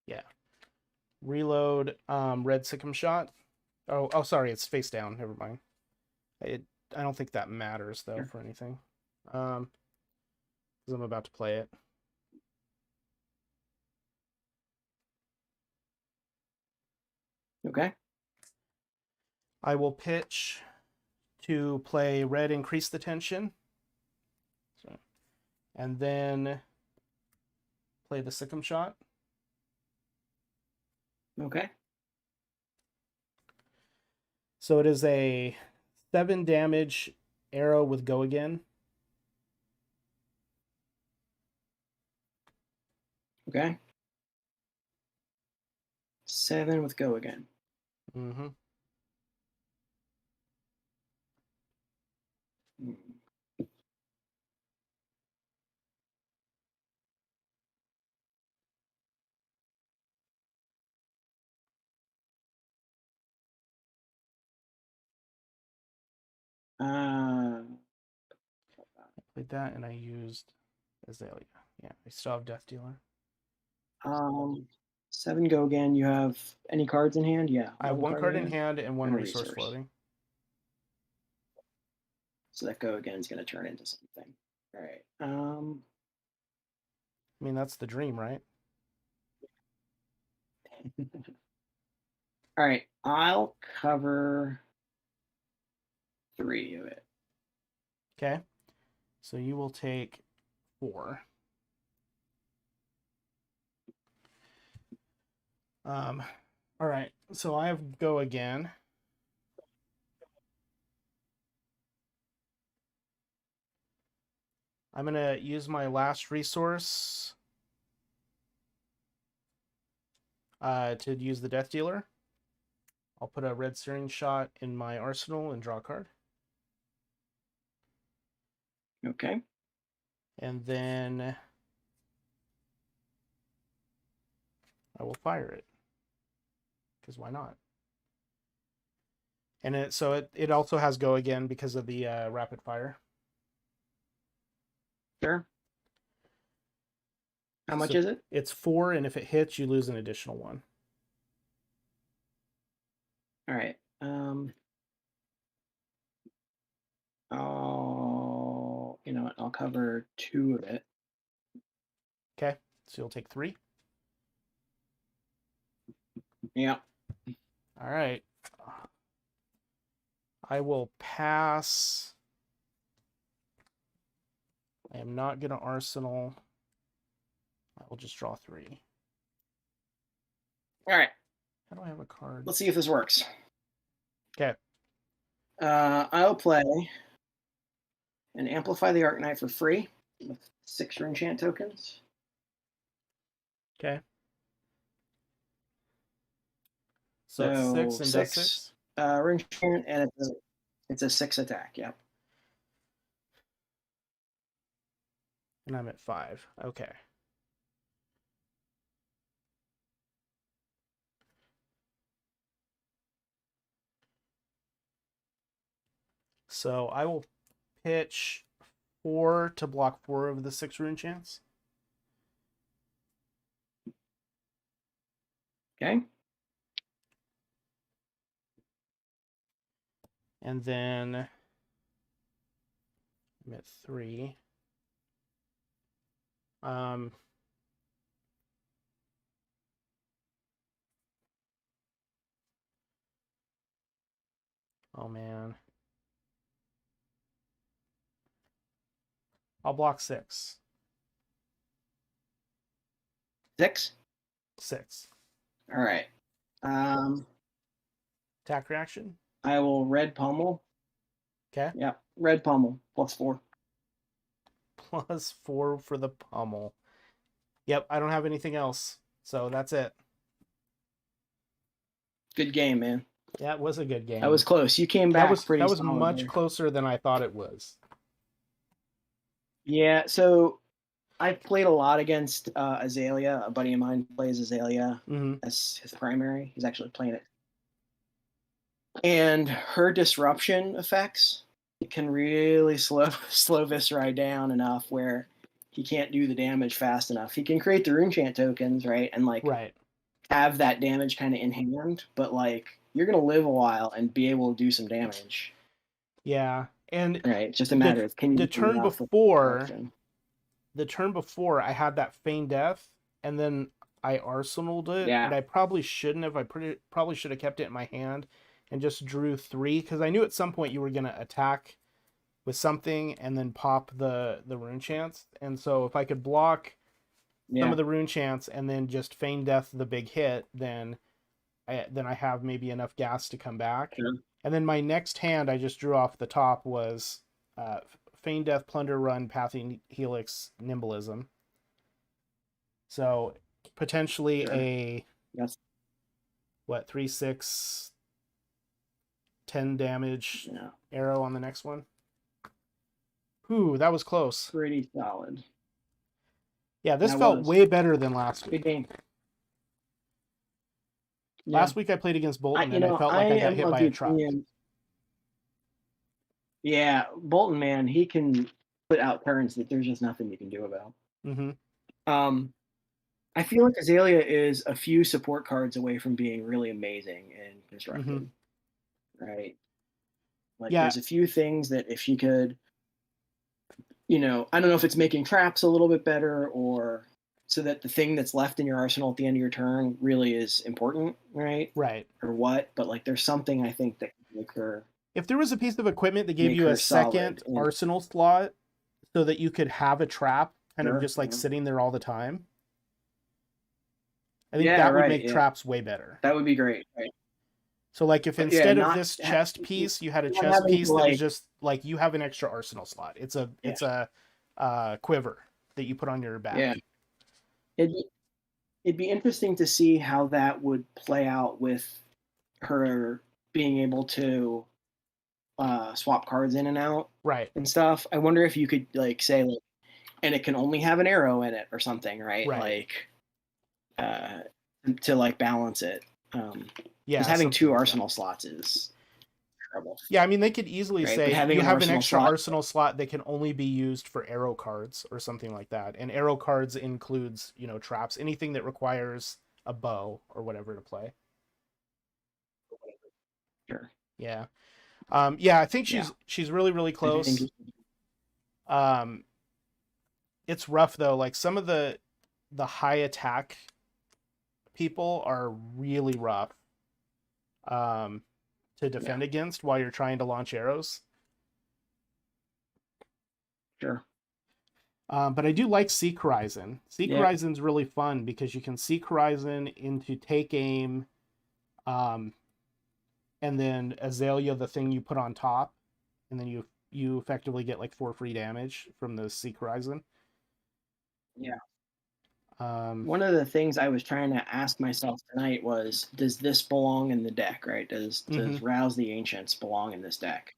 Speaker 1: Yeah. Reload red Sikkim Shot. Oh, sorry, it's face down. Never mind. I don't think that matters though for anything. Because I'm about to play it.
Speaker 2: Okay.
Speaker 1: I will pitch to play red Increase the Tension. So, and then play the Sikkim Shot.
Speaker 2: Okay.
Speaker 1: So it is a 7 damage arrow with Go Again.
Speaker 2: Okay. 7 with Go Again.
Speaker 1: Mm-hmm.
Speaker 2: Uh,
Speaker 1: I played that and I used Azalea. Yeah, I still have Death Dealer.
Speaker 2: 7 go again. You have any cards in hand? Yeah.
Speaker 1: I have one card in hand and one
Speaker 2: And a
Speaker 1: resource
Speaker 2: resource.
Speaker 1: floating.
Speaker 2: So that go again is going to turn into something. All right.
Speaker 1: I mean, that's the dream, right?
Speaker 2: All right. I'll cover 3 of it.
Speaker 1: Okay. So you will take 4. All right. So I have go again. I'm going to use my last resource to use the Death Dealer. I'll put a red searing shot in my arsenal and draw a card.
Speaker 2: Okay.
Speaker 1: And then I will fire it. Because why not? And it also has go again because of the rapid fire.
Speaker 2: Sure. How much is it?
Speaker 1: It's 4, and if it hits, you lose an additional 1.
Speaker 2: All right. You know what? I'll cover 2 of it.
Speaker 1: Okay. So you'll take 3.
Speaker 2: Yeah.
Speaker 1: All right. I will pass. I am not going to arsenal. I will just draw 3.
Speaker 2: All right.
Speaker 1: How do I have a card?
Speaker 2: Let's see if this works.
Speaker 1: Okay.
Speaker 2: I'll play and amplify the Arcanite for free with 6 Runechant tokens.
Speaker 1: Okay. So it's 6 and does 6?
Speaker 2: Runechant, and it's a 6 attack, yeah.
Speaker 1: And I'm at 5. Okay. So I will pitch 4 to block 4 of the 6 Runechants.
Speaker 2: Okay.
Speaker 1: And then I'm at 3. Oh man. I'll block 6.
Speaker 2: 6?
Speaker 1: 6.
Speaker 2: All right.
Speaker 1: Attack reaction?
Speaker 2: I will red pummel.
Speaker 1: Okay.
Speaker 2: Yeah, red pummel, +4.
Speaker 1: +4 for the pummel. Yep, I don't have anything else. So that's it.
Speaker 2: Good game, man.
Speaker 1: Yeah, it was a good game.
Speaker 2: That was close. You came back pretty
Speaker 1: That was
Speaker 2: solid
Speaker 1: much
Speaker 2: there.
Speaker 1: closer than I thought it was.
Speaker 2: Yeah, so I've played a lot against Azalea. A buddy of mine plays Azalea as his primary. He's actually playing it. And her disruption effects, it can really slow Viscerai down enough where he can't do the damage fast enough. He can create the Runechant tokens, right? And have that damage kind of in hand, but you're gonna live a while and be able to do some damage.
Speaker 1: Yeah. And
Speaker 2: right, it's just a matter of can you
Speaker 1: the turn before I had that feign death, and then I arsenaled it, and I probably shouldn't have. I probably should have kept it in my hand and just drew 3, because I knew at some point you were gonna attack with something and then pop the Runechants. And so if I could block some of the Runechants and then just feign death the big hit, then I have maybe enough gas to come back.
Speaker 2: Sure.
Speaker 1: And then my next hand I just drew off the top was feign death, plunder, run, pathing helix, nimbleism. So potentially a 3/6 10 damage arrow on the next one. Ooh, that was close.
Speaker 2: Pretty solid.
Speaker 1: Yeah, this felt way better than last week.
Speaker 2: Good game.
Speaker 1: Last week I played against Bolton and I felt like I got hit by a truck.
Speaker 2: Yeah, Bolton, man, he can put out turns that there's just nothing you can do about.
Speaker 1: Mm-hmm.
Speaker 2: Um, I feel like Azalea is a few support cards away from being really amazing and
Speaker 1: Mm-hmm.
Speaker 2: constructed, right? Like
Speaker 1: Yeah.
Speaker 2: there's a few things that if she could, I don't know if it's making traps a little bit better or so that the thing that's left in your arsenal at the end of your turn really is important, right?
Speaker 1: Right.
Speaker 2: Or what? But like there's something I think that can
Speaker 1: If there was a piece of equipment that gave
Speaker 2: make
Speaker 1: you a
Speaker 2: her solid
Speaker 1: second
Speaker 2: and
Speaker 1: arsenal slot so that you could have a trap kind of
Speaker 2: sure.
Speaker 1: just like sitting there all the time, I think
Speaker 2: Yeah,
Speaker 1: that would
Speaker 2: right.
Speaker 1: make
Speaker 2: Yeah.
Speaker 1: traps way better.
Speaker 2: That would be great. Right.
Speaker 1: So like if
Speaker 2: But yeah,
Speaker 1: instead of
Speaker 2: not
Speaker 1: this chest piece, you had a
Speaker 2: not
Speaker 1: chest
Speaker 2: having
Speaker 1: piece
Speaker 2: to
Speaker 1: that was
Speaker 2: like
Speaker 1: just like you have an extra arsenal slot.
Speaker 2: yeah,
Speaker 1: It's a quiver that you put on your
Speaker 2: yeah.
Speaker 1: back.
Speaker 2: It'd be, it'd be interesting to see how that would play out with her being able to swap cards in and out
Speaker 1: Right.
Speaker 2: and stuff. I wonder if you could like say like, and it can only have an arrow in it or something, right?
Speaker 1: Right.
Speaker 2: Like uh, to like balance it. Because
Speaker 1: Yeah,
Speaker 2: having
Speaker 1: something
Speaker 2: two
Speaker 1: like that.
Speaker 2: arsenal slots is terrible,
Speaker 1: Yeah, I mean they could easily
Speaker 2: right? But
Speaker 1: say
Speaker 2: having
Speaker 1: you
Speaker 2: an
Speaker 1: have an
Speaker 2: arsenal
Speaker 1: extra
Speaker 2: slot,
Speaker 1: arsenal slot that can only be used for arrow cards or something like that. And arrow cards includes, traps, anything that requires a bow or whatever to play.
Speaker 2: sure,
Speaker 1: Yeah. Yeah, I think
Speaker 2: yeah.
Speaker 1: she's really, really
Speaker 2: I think
Speaker 1: close. Um, it's rough though. Like some of the high attack people are really rough to
Speaker 2: yeah,
Speaker 1: defend against while you're trying to launch arrows.
Speaker 2: sure,
Speaker 1: But I do like Seek Horizon. Seek
Speaker 2: yeah,
Speaker 1: Horizon's really fun because you can Seek Horizon into take aim, um, and then Azalea, the thing you put on top, and then you effectively get like 4 free damage from the Seek Horizon.
Speaker 2: yeah.
Speaker 1: Um,
Speaker 2: One of the things I was trying to ask myself tonight was, does this belong in the deck? Right? Does
Speaker 1: mhm.
Speaker 2: does Rouse the Ancients belong in this deck?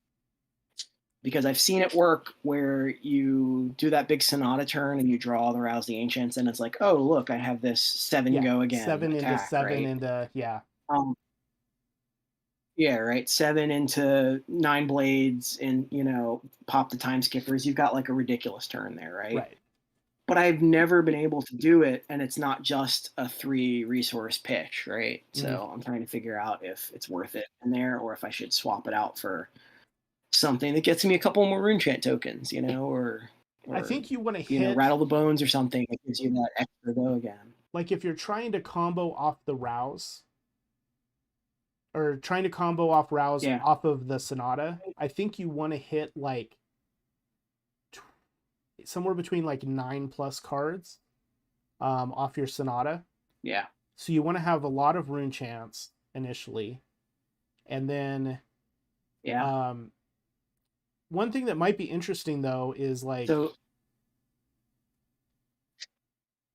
Speaker 2: Because I've seen it work where you do that big Sonata turn and you draw the Rouse the Ancients, and it's like, oh look, I have this seven
Speaker 1: Yeah,
Speaker 2: go again
Speaker 1: 7 into
Speaker 2: attack,
Speaker 1: 7
Speaker 2: right?
Speaker 1: into yeah,
Speaker 2: Um, yeah, right. 7 into 9 blades, and pop the time skippers. You've got like a ridiculous turn there, right?
Speaker 1: right.
Speaker 2: But I've never been able to do it, and it's not just a 3 resource pitch, right?
Speaker 1: Mhm.
Speaker 2: So I'm trying to figure out if it's worth it in there or if I should swap it out for something that gets me a couple more rune chant tokens, or
Speaker 1: I
Speaker 2: or
Speaker 1: think you want to hit
Speaker 2: rattle the bones or something that gives you that extra go again.
Speaker 1: like if you're trying to combo off the rouse or trying to combo off rouse
Speaker 2: Yeah,
Speaker 1: off of the Sonata, I think you want to hit like somewhere between like 9 plus cards off your Sonata.
Speaker 2: yeah,
Speaker 1: So you want to have a lot of rune chance initially, and then
Speaker 2: yeah.
Speaker 1: um, one thing that might be interesting though is like
Speaker 2: So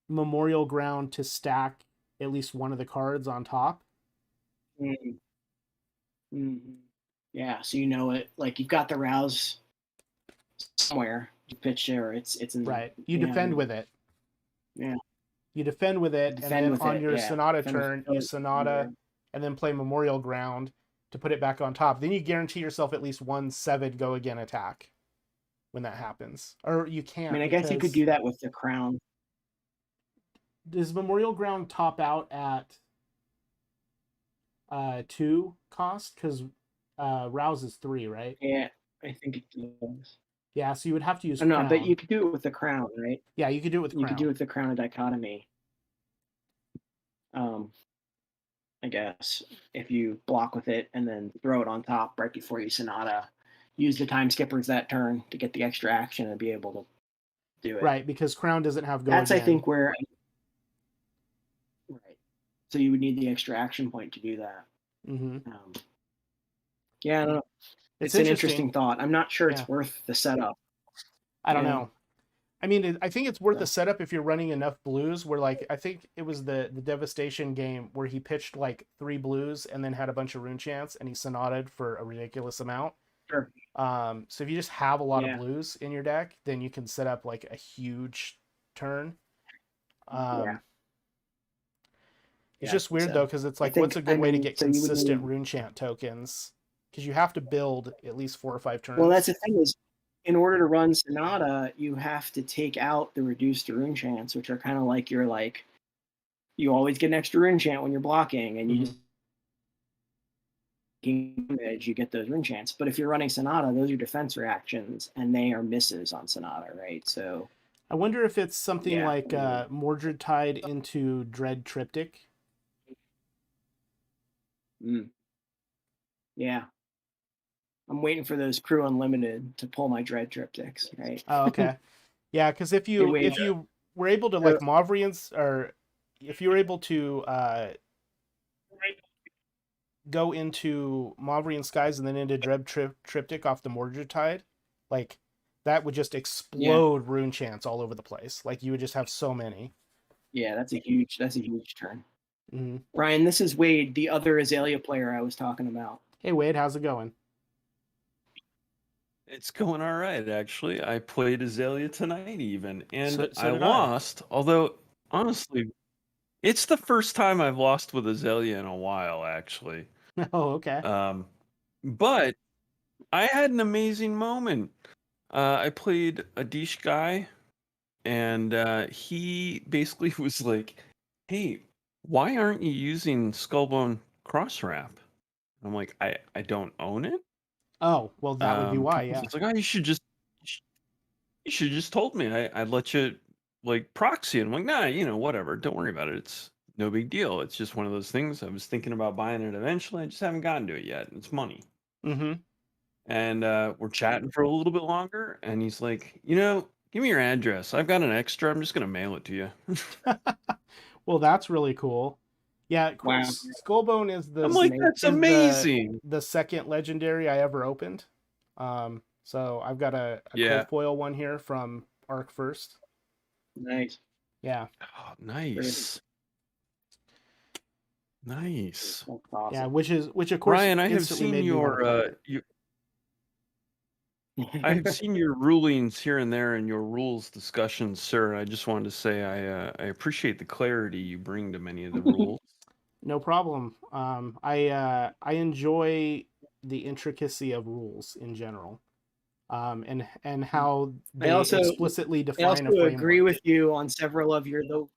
Speaker 1: Memorial Ground to stack at least one of the cards on top.
Speaker 2: mm, mm, yeah, so you know it. Like you've got the rouse somewhere. You pitch it, or it's in
Speaker 1: Right. You defend with it.
Speaker 2: yeah.
Speaker 1: You defend with it, and
Speaker 2: Defend
Speaker 1: then
Speaker 2: with
Speaker 1: on
Speaker 2: it.
Speaker 1: your
Speaker 2: Yeah,
Speaker 1: Sonata
Speaker 2: defend with
Speaker 1: turn, you
Speaker 2: it.
Speaker 1: Sonata, and then play Memorial Ground to put it back on top. Then you guarantee yourself at least 1/7 go again attack when that happens. Or you
Speaker 2: I mean,
Speaker 1: can't
Speaker 2: I guess you could
Speaker 1: because
Speaker 2: do that with the crown.
Speaker 1: does Memorial Ground top out at 2 cost? Because Rouse is 3, right?
Speaker 2: Yeah, I think it does.
Speaker 1: Yeah, so you would have to use
Speaker 2: Oh, no, but you
Speaker 1: Crown.
Speaker 2: could do it with the crown, right?
Speaker 1: Yeah, you could do it with
Speaker 2: You could do it
Speaker 1: Crown.
Speaker 2: with the crown of dichotomy. Um, I guess if you block with it and then throw it on top right before you Sonata, use the time skippers that turn to get the extra action and be able to do it.
Speaker 1: Right, because Crown doesn't have go
Speaker 2: That's I
Speaker 1: again.
Speaker 2: think where right. So you would need the extra action point to do that.
Speaker 1: Mm-hmm.
Speaker 2: Yeah, I don't know.
Speaker 1: It's
Speaker 2: It's an
Speaker 1: interesting.
Speaker 2: interesting thought. I'm not sure
Speaker 1: Yeah,
Speaker 2: it's worth the setup.
Speaker 1: I don't
Speaker 2: Yeah.
Speaker 1: know. I mean, I think it's worth a
Speaker 2: So,
Speaker 1: setup if you're running enough blues. Where like I think it was the Devastation game where he pitched like 3 blues and then had a bunch of rune chants and he sonated for a ridiculous amount.
Speaker 2: sure.
Speaker 1: So if you just have a lot of
Speaker 2: Yeah.
Speaker 1: blues in your deck, then you can set up like a huge turn.
Speaker 2: Yeah.
Speaker 1: It's
Speaker 2: Yeah.
Speaker 1: just weird though
Speaker 2: So
Speaker 1: because it's
Speaker 2: I
Speaker 1: like, what's
Speaker 2: think
Speaker 1: a
Speaker 2: I
Speaker 1: good way to
Speaker 2: mean,
Speaker 1: get
Speaker 2: so you would
Speaker 1: consistent
Speaker 2: need
Speaker 1: rune chant tokens because you have to build at least 4 or 5
Speaker 2: Well, that's
Speaker 1: turns.
Speaker 2: the thing is, in order to run Sonata, you have to take out the reduced rune chance, which are kind of like your like you always get an extra rune chant when you're blocking, and you
Speaker 1: Mhm.
Speaker 2: just damage, you get those rune chants. But if you're running Sonata, those are defense reactions, and they are misses on Sonata, right? So
Speaker 1: I wonder if it's something
Speaker 2: yeah,
Speaker 1: like Mordred tied into Dread Triptych.
Speaker 2: mm, yeah. I'm waiting for those Crew Unlimited to pull my Dread Triptychs, right?
Speaker 1: Oh, okay. Yeah, because if
Speaker 2: Hey,
Speaker 1: you
Speaker 2: wait.
Speaker 1: if you were able to
Speaker 2: So,
Speaker 1: like Mauvrians, or if you were able to go into Mauvrian Skies and then into Triptych off the Mordred Tide, like that would just
Speaker 2: yeah,
Speaker 1: explode rune chants all over the place. Like you would just have so many.
Speaker 2: yeah, that's a huge turn.
Speaker 1: Hmm.
Speaker 2: Ryan, this is Wade, the other Azalea player I was talking about.
Speaker 1: Hey Wade, how's it going?
Speaker 3: It's going all right, actually. I played Azalea tonight, even, and
Speaker 1: So
Speaker 3: I
Speaker 1: did I.
Speaker 3: lost. Although, honestly, it's the first time I've lost with Azalea in a while, actually.
Speaker 1: Oh, okay.
Speaker 3: Um, but I had an amazing moment. I played a Dish guy, and he basically was like, "Hey, why aren't you using Skullbone Cross Wrap?" I'm like, "I don't own it."
Speaker 1: Oh, well, that would be why. Yeah.
Speaker 3: He's like, "Oh, you should have just told me. I'd let you like proxy it." I'm like, nah, whatever. Don't worry about it. It's no big deal. It's just one of those things. I was thinking about buying it eventually. I just haven't gotten to it yet. It's money.
Speaker 1: Mm-hmm.
Speaker 3: And we're chatting for a little bit longer. And he's like, give me your address. I've got an extra. I'm just going to mail it to you.
Speaker 1: Well, that's really cool. Yeah,
Speaker 2: Wow,
Speaker 1: Skullbone is
Speaker 3: I'm
Speaker 2: that's
Speaker 3: like,
Speaker 2: amazing.
Speaker 3: that's amazing.
Speaker 1: the second legendary I ever opened. So I've got a
Speaker 3: Yeah.
Speaker 1: co-foil one here from Arc First.
Speaker 2: Nice.
Speaker 1: Yeah,
Speaker 3: Oh, nice. Nice.
Speaker 2: That's
Speaker 1: yeah,
Speaker 2: awesome.
Speaker 1: which of course
Speaker 3: Ryan,
Speaker 1: instantly made me want to play it.
Speaker 3: I have seen your rulings here and there in your rules discussions, sir. I just wanted to say I appreciate the clarity you bring to many of the rules.
Speaker 1: No problem. I enjoy the intricacy of rules in general, and how
Speaker 2: I
Speaker 1: they
Speaker 2: also
Speaker 1: explicitly
Speaker 2: I also
Speaker 1: define a
Speaker 2: agree
Speaker 1: framework.
Speaker 2: with you on several of your though.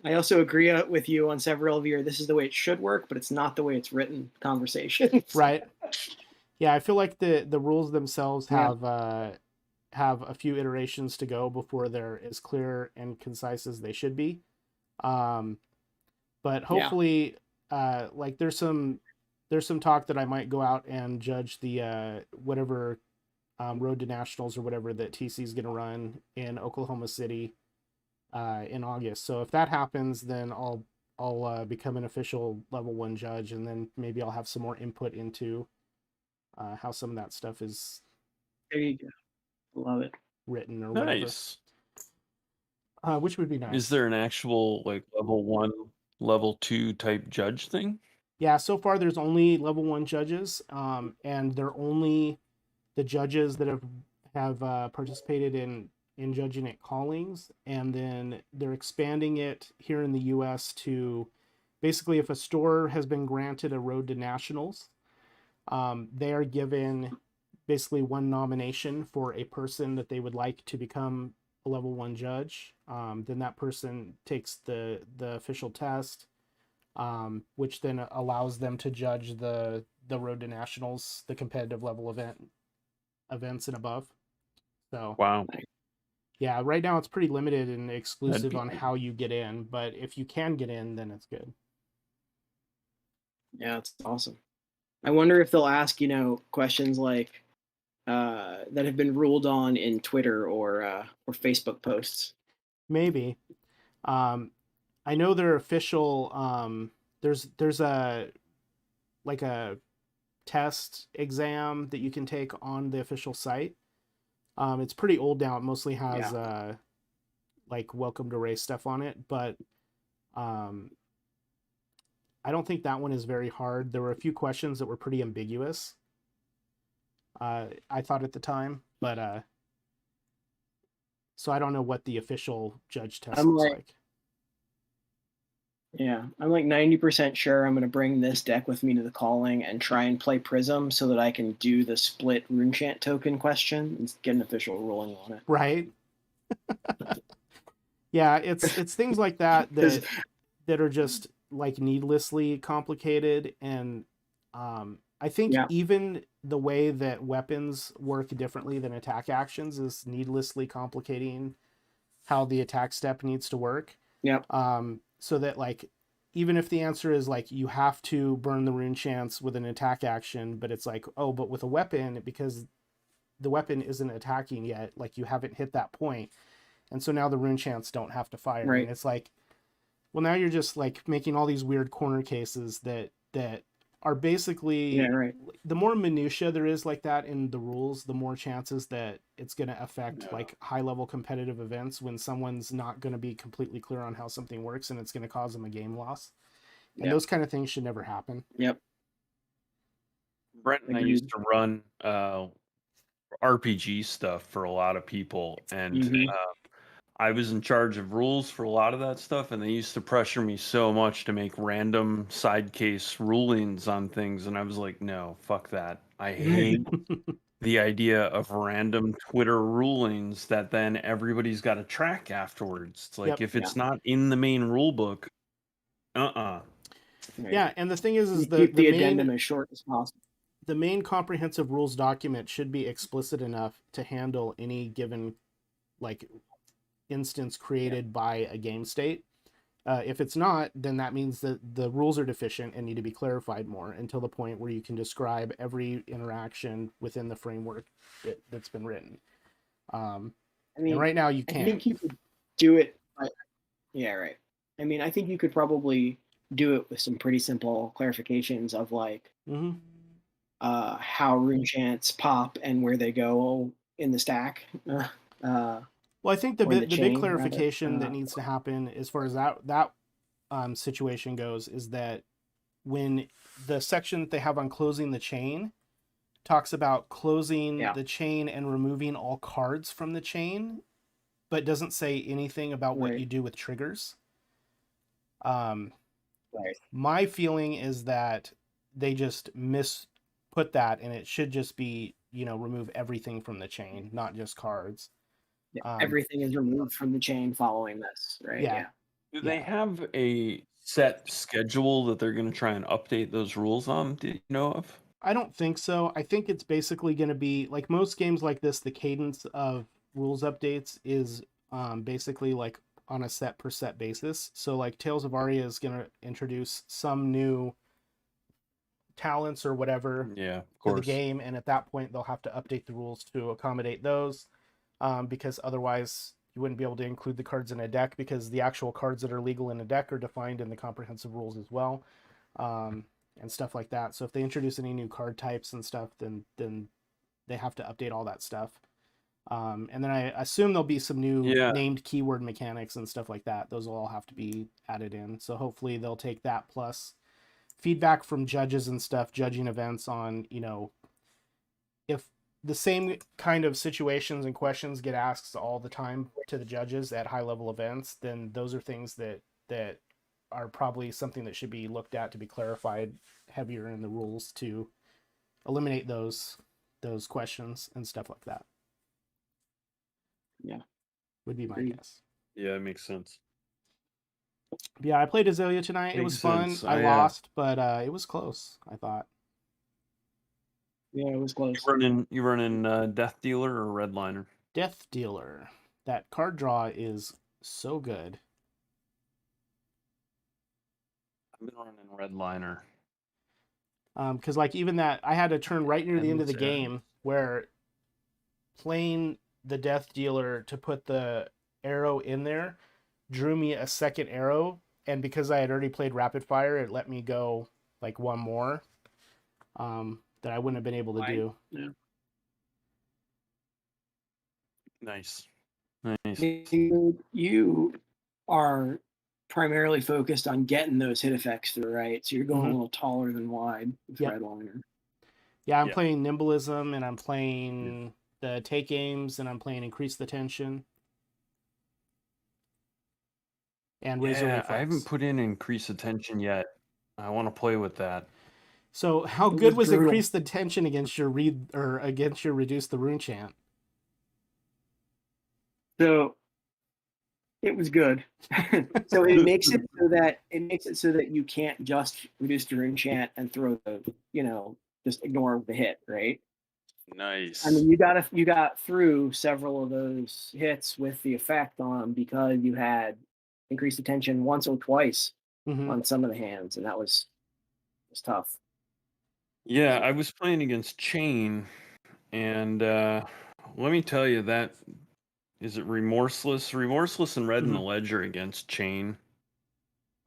Speaker 2: I also agree with you on several of your. This is the way it should work, but it's not the way it's written. Conversations.
Speaker 1: Right. Yeah, I feel like the rules themselves
Speaker 2: Yeah.
Speaker 1: have a few iterations to go before they're as clear and concise as they should be. Um, but
Speaker 2: Yeah.
Speaker 1: hopefully, like there's some talk that I might go out and judge the whatever Road to Nationals or whatever that TC is going to run in Oklahoma City in August. So if that happens, then I'll become an official level 1 judge, and then maybe I'll have some more input into how some of that stuff is
Speaker 2: There you go. Love it.
Speaker 1: written or whatever,
Speaker 3: Nice.
Speaker 1: which would be
Speaker 3: Is
Speaker 1: nice.
Speaker 3: there an actual like level 1, level 2 type judge thing?
Speaker 1: Yeah, so far there's only level 1 judges, and they're only the judges that have participated in judging at callings, and then they're expanding it here in the U.S. to basically if a store has been granted a Road to Nationals, they are given basically one nomination for a person that they would like to become a level 1 judge. Then that person takes the official test, which then allows them to judge the Road to Nationals, the competitive level events and above. So
Speaker 3: Wow.
Speaker 1: yeah, right now it's pretty limited and
Speaker 3: That'd
Speaker 1: exclusive
Speaker 3: be
Speaker 1: on how you get in, but if you can get in, then it's good.
Speaker 2: Yeah, it's awesome. I wonder if they'll ask, questions like that have been ruled on in Twitter or Facebook posts.
Speaker 1: Maybe. Um, I know their official. There's a like a test exam that you can take on the official site. It's pretty old now. It mostly has
Speaker 2: Yeah.
Speaker 1: like welcome to race stuff on it, but um, I don't think that one is very hard. There were a few questions that were pretty ambiguous. I thought at the time, but so I don't know what the official judge test
Speaker 2: I'm
Speaker 1: looks
Speaker 2: like
Speaker 1: like.
Speaker 2: Yeah, I'm like 90% sure I'm going to bring this deck with me to the calling and try and play Prism so that I can do the split Runechant token question and get an official ruling on it.
Speaker 1: Right? Yeah, it's things like that
Speaker 2: 'Cause-
Speaker 1: that are just like needlessly complicated, and I think
Speaker 2: yeah,
Speaker 1: even the way that weapons work differently than attack actions is needlessly complicating how the attack step needs to work.
Speaker 2: yep,
Speaker 1: So that like even if the answer is like you have to burn the rune chance with an attack action, but it's like, oh, but with a weapon, because the weapon isn't attacking yet, like you haven't hit that point, and so now the rune chants don't have to fire, and
Speaker 2: right.
Speaker 1: it's like, well, now you're just like making all these weird corner cases that are
Speaker 2: Yeah,
Speaker 1: basically,
Speaker 2: right.
Speaker 1: the more minutia there is like that in the rules, the more chances that it's going to affect like high level competitive events when someone's not going to be completely clear on how something works, and it's going to cause them a game loss. And
Speaker 2: Yep,
Speaker 1: those kind of things should never happen.
Speaker 2: yep,
Speaker 3: Brent and I used
Speaker 2: agreed.
Speaker 3: to run RPG stuff for a lot of people, and
Speaker 2: Hmm.
Speaker 3: I was in charge of rules for a lot of that stuff, and they used to pressure me so much to make random side case rulings on things, and I was like, no, fuck that. I hate the idea of random Twitter rulings that then everybody's got to track afterwards. It's like
Speaker 1: Yep.
Speaker 3: if
Speaker 2: Yeah,
Speaker 3: it's not in the main rule book, uh-uh.
Speaker 2: right.
Speaker 1: Yeah, and the thing is
Speaker 2: You
Speaker 1: the
Speaker 2: keep the addendum as short as possible.
Speaker 1: the main comprehensive rules document should be explicit enough to handle any given like instance
Speaker 2: Yeah,
Speaker 1: created by a game state. If it's not, then that means that the rules are deficient and need to be clarified more until the point where you can describe every interaction within the framework that's been written.
Speaker 2: I
Speaker 1: And
Speaker 2: mean,
Speaker 1: right now you
Speaker 2: I
Speaker 1: can't.
Speaker 2: think you could do it. Yeah, right. I mean, I think you could probably do it with some pretty simple clarifications of like
Speaker 1: Mm-hmm.
Speaker 2: how rune chants pop and where they go in the stack,
Speaker 1: Well, I think
Speaker 2: or in the
Speaker 1: the big
Speaker 2: chain rather.
Speaker 1: clarification that needs to happen as far as that situation goes is that when the section that they have on closing the chain talks about closing
Speaker 2: Yeah,
Speaker 1: the chain and removing all cards from the chain, but doesn't say anything about what
Speaker 2: right,
Speaker 1: you do with triggers. Um,
Speaker 2: right.
Speaker 1: my feeling is that they just put that, and it should just be, remove everything from the chain, not just cards.
Speaker 2: Yeah,
Speaker 1: Um,
Speaker 2: everything is removed from the chain following this, right?
Speaker 1: yeah,
Speaker 2: Yeah.
Speaker 3: Do they
Speaker 1: yeah.
Speaker 3: have a set schedule that they're going to try and update those rules on? Do you know of?
Speaker 1: I don't think so. I think it's basically going to be like most games like this. The cadence of rules updates is basically like on a set per set basis. So like Tales of Aria is going to introduce some new talents or whatever
Speaker 3: Yeah, of
Speaker 1: to the
Speaker 3: course.
Speaker 1: game, and at that point they'll have to update the rules to accommodate those, because otherwise you wouldn't be able to include the cards in a deck, because the actual cards that are legal in a deck are defined in the comprehensive rules as well, um, and stuff like that. So if they introduce any new card types and stuff, then they have to update all that stuff. And then I assume there'll be some new
Speaker 3: Yeah,
Speaker 1: named keyword mechanics and stuff like that. Those will all have to be added in. So hopefully they'll take that plus feedback from judges and stuff judging events on, if the same kind of situations and questions get asked all the time to the judges at high level events, then those are things that are probably something that should be looked at to be clarified heavier in the rules to eliminate those questions and stuff like that.
Speaker 2: Yeah.
Speaker 1: Would be my
Speaker 2: Agreed.
Speaker 1: guess.
Speaker 3: yeah, it makes sense.
Speaker 1: Yeah, I played Azalea tonight. It was
Speaker 3: Makes
Speaker 1: fun.
Speaker 3: sense.
Speaker 1: I lost, but it was close, I thought.
Speaker 2: Yeah, it was
Speaker 3: You
Speaker 2: close.
Speaker 3: running Death Dealer or Redliner?
Speaker 1: Death Dealer. That card draw is so good.
Speaker 3: I've been running Redliner.
Speaker 1: Because like even that, I had a turn right near the end of the
Speaker 3: And
Speaker 1: game where playing the Death Dealer to put the arrow in there drew me a second arrow, and because I had already played Rapid Fire, it let me go like one more, that I wouldn't have been able to do.
Speaker 2: Yeah.
Speaker 3: nice. Nice.
Speaker 2: You are primarily focused on getting those hit effects through, right? So you're going a
Speaker 1: Mhm.
Speaker 2: little taller than wide with
Speaker 1: Yep.
Speaker 2: Redliner.
Speaker 1: Yeah, I'm
Speaker 3: Yeah.
Speaker 1: playing Nimblism, and I'm playing the Take Aims, and I'm playing Increase the Tension. and Razor
Speaker 3: Yeah,
Speaker 1: Reflex.
Speaker 3: I haven't put in Increase Attention yet. I want to play with that.
Speaker 1: So how
Speaker 2: It
Speaker 1: good was
Speaker 2: brutal.
Speaker 1: Increase the Tension against your against your Reduce the Rune Chant?
Speaker 2: So it was good. So it makes it so that you can't just reduce the rune chant and throw the, just ignore the hit, right?
Speaker 3: Nice.
Speaker 2: I mean, you got through several of those hits with the effect on because you had increased attention once or twice
Speaker 1: Mhm.
Speaker 2: on some of the hands, and that was tough.
Speaker 3: Yeah, I was playing against Chain, and let me tell you that is it Remorseless? Remorseless and Red in the Ledger against Chain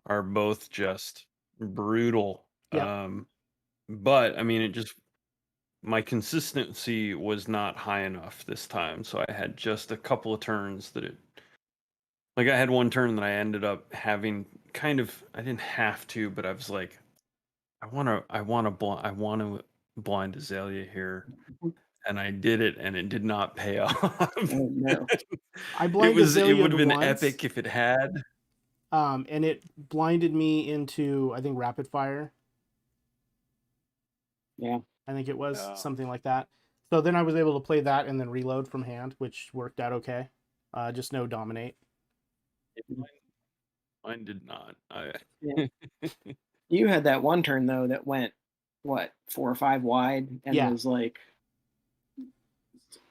Speaker 3: are both just brutal.
Speaker 1: Yep.
Speaker 3: But I mean, my consistency was not high enough this time, so I had just a couple of turns that I had one turn that I ended up having I didn't have to, but I was like, I want to blind Azalea here, and I did it, and it did not pay off.
Speaker 2: Oh no!
Speaker 1: I
Speaker 3: It
Speaker 1: blinded
Speaker 3: would
Speaker 1: Azalea
Speaker 3: have been
Speaker 1: once,
Speaker 3: epic if it had.
Speaker 1: and it blinded me into, I think, Rapid Fire.
Speaker 2: Yeah.
Speaker 1: I think it was
Speaker 3: Yeah.
Speaker 1: something like that. So then I was able to play that and then reload from hand, which worked out okay. Just no dominate.
Speaker 3: Mine did not.
Speaker 2: Yeah. You had that one turn though that went what 4 or 5 wide and
Speaker 1: Yeah.
Speaker 2: was like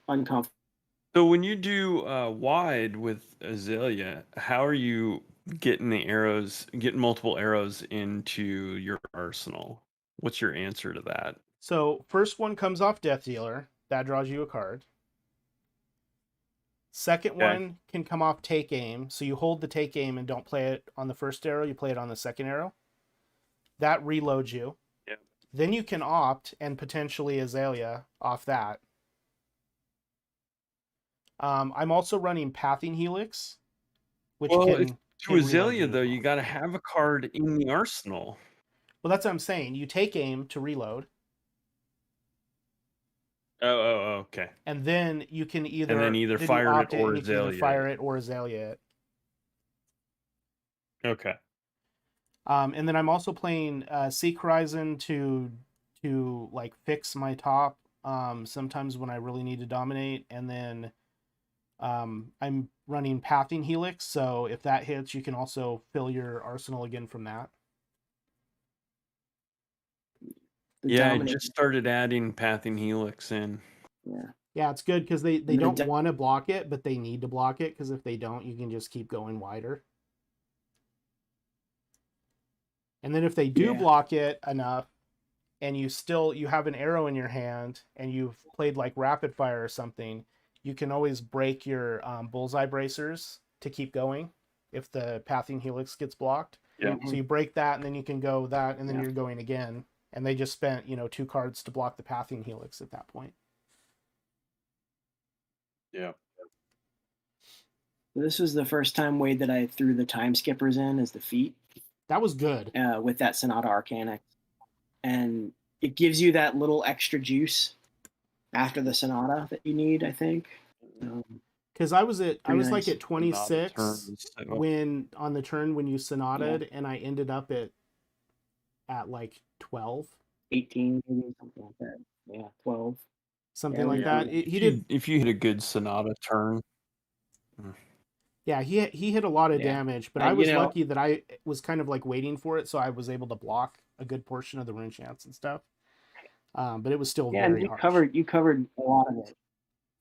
Speaker 2: uncomfortable.
Speaker 3: So when you do wide with Azalea, how are you getting multiple arrows into your arsenal? What's your answer to that?
Speaker 1: So first one comes off Death Dealer. That draws you a card. Second
Speaker 3: Okay.
Speaker 1: one can come off Take Aim. So you hold the Take Aim and don't play it on the first arrow. You play it on the second arrow. That reloads you.
Speaker 3: Yeah.
Speaker 1: Then you can opt and potentially Azalea off that. I'm also running Pathing Helix, which can
Speaker 3: to Azalea
Speaker 1: reload
Speaker 3: though, you got to have a card in the arsenal.
Speaker 1: Well, that's what I'm saying. You take aim to reload,
Speaker 3: Okay.
Speaker 1: and then you can either
Speaker 3: either
Speaker 1: then you
Speaker 3: fire it
Speaker 1: opt
Speaker 3: or
Speaker 1: and you can either
Speaker 3: Azalea
Speaker 1: fire
Speaker 3: it.
Speaker 1: it or Azalea it.
Speaker 3: Okay.
Speaker 1: And then I'm also playing Seek Horizon to like fix my top sometimes when I really need to dominate, and then I'm running Pathing Helix, so if that hits, you can also fill your arsenal again from that.
Speaker 3: I just started adding Pathing Helix in.
Speaker 1: Yeah, it's good because they don't want to block it, but they need to block it, because if they don't, you can just keep going wider. And then if they do block it enough, and you have an arrow in your hand, and you've played like Rapid Fire or something, you can always break your bullseye bracers to keep going if the Pathing Helix gets blocked.
Speaker 3: Yeah.
Speaker 1: So you break that, and then you can go that, and then you're going again. And they just spent 2 cards to block the Pathing Helix at that point.
Speaker 3: Yeah.
Speaker 2: This was the first time, Wade, that I threw the time skippers in as the feat.
Speaker 1: That was good.
Speaker 2: With that Sonata Arcanic. And it gives you that little extra juice after the Sonata that you need, I think.
Speaker 1: Because I was
Speaker 2: nice.
Speaker 1: like at 26 when on the turn when you Sonata'd, and I ended up at like 12.
Speaker 2: 18, maybe something like that. Yeah, 12.
Speaker 1: Something like that.
Speaker 3: If you hit a good Sonata turn.
Speaker 1: Yeah, he hit a lot of damage, but I was lucky that I was kind of like waiting for it, so I was able to block a good portion of the rune chants and stuff. But it was still very hard.
Speaker 2: You covered a lot of it.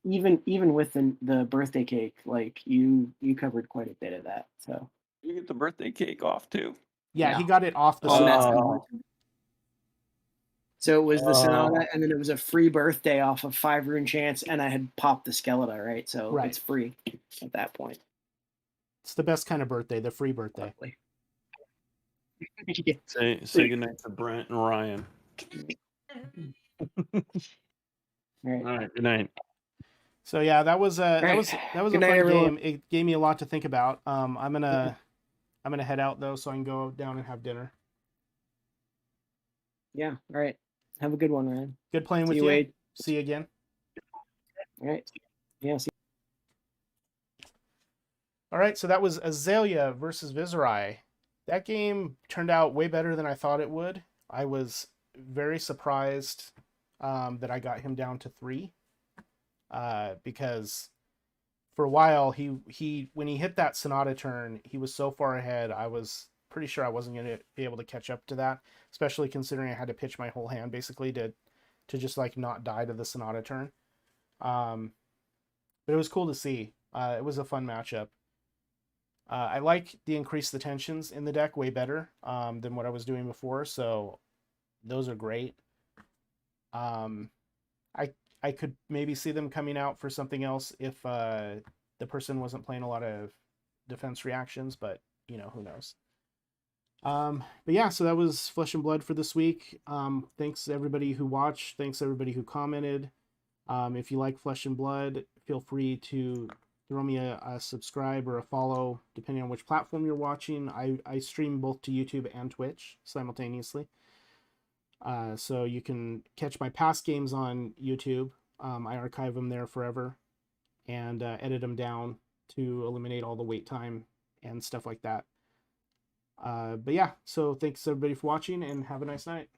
Speaker 2: Even with the birthday cake, like you covered quite a bit of that. So
Speaker 3: you get the birthday cake off too.
Speaker 1: Yeah, he got it off the Sonata.
Speaker 2: So it was the Sonata, and then it was a free birthday off of 5 rune chants, and I had popped the Skeletor, right? So it's free at that point.
Speaker 1: It's the best kind of birthday, the free birthday.
Speaker 2: Yeah.
Speaker 3: Say goodnight to Brent and Ryan.
Speaker 2: All
Speaker 3: right, good night.
Speaker 1: So yeah, that was a fun game. It gave me a lot to think about. I'm gonna head out though, so I can go down and have dinner.
Speaker 2: Yeah. All right. Have a good one, Ryan.
Speaker 1: Good playing with you. Wade. See you again.
Speaker 2: All right. Yeah. See.
Speaker 1: All right. right, so that was Azalea versus Viserai. That game turned out way better than I thought it would. I was very surprised that I got him down to 3 because for a while he when he hit that Sonata turn, he was so far ahead. I was pretty sure I wasn't going to be able to catch up to that, especially considering I had to pitch my whole hand basically to just like not die to the Sonata turn. But it was cool to see. It was a fun matchup. I like the increase the tensions in the deck way better than what I was doing before, so those are great. I could maybe see them coming out for something else if the person wasn't playing a lot of defense reactions, but you know, who knows. But yeah, so that was Flesh and Blood for this week. Thanks everybody who watched. Thanks everybody who commented. If you like Flesh and Blood, feel free to throw me a subscribe or a follow, depending on which platform you're watching. I stream both to YouTube and Twitch simultaneously. So you can catch my past games on YouTube. I archive them there forever and edit them down to eliminate all the wait time and stuff like that. But yeah, so thanks everybody for watching and have a nice night.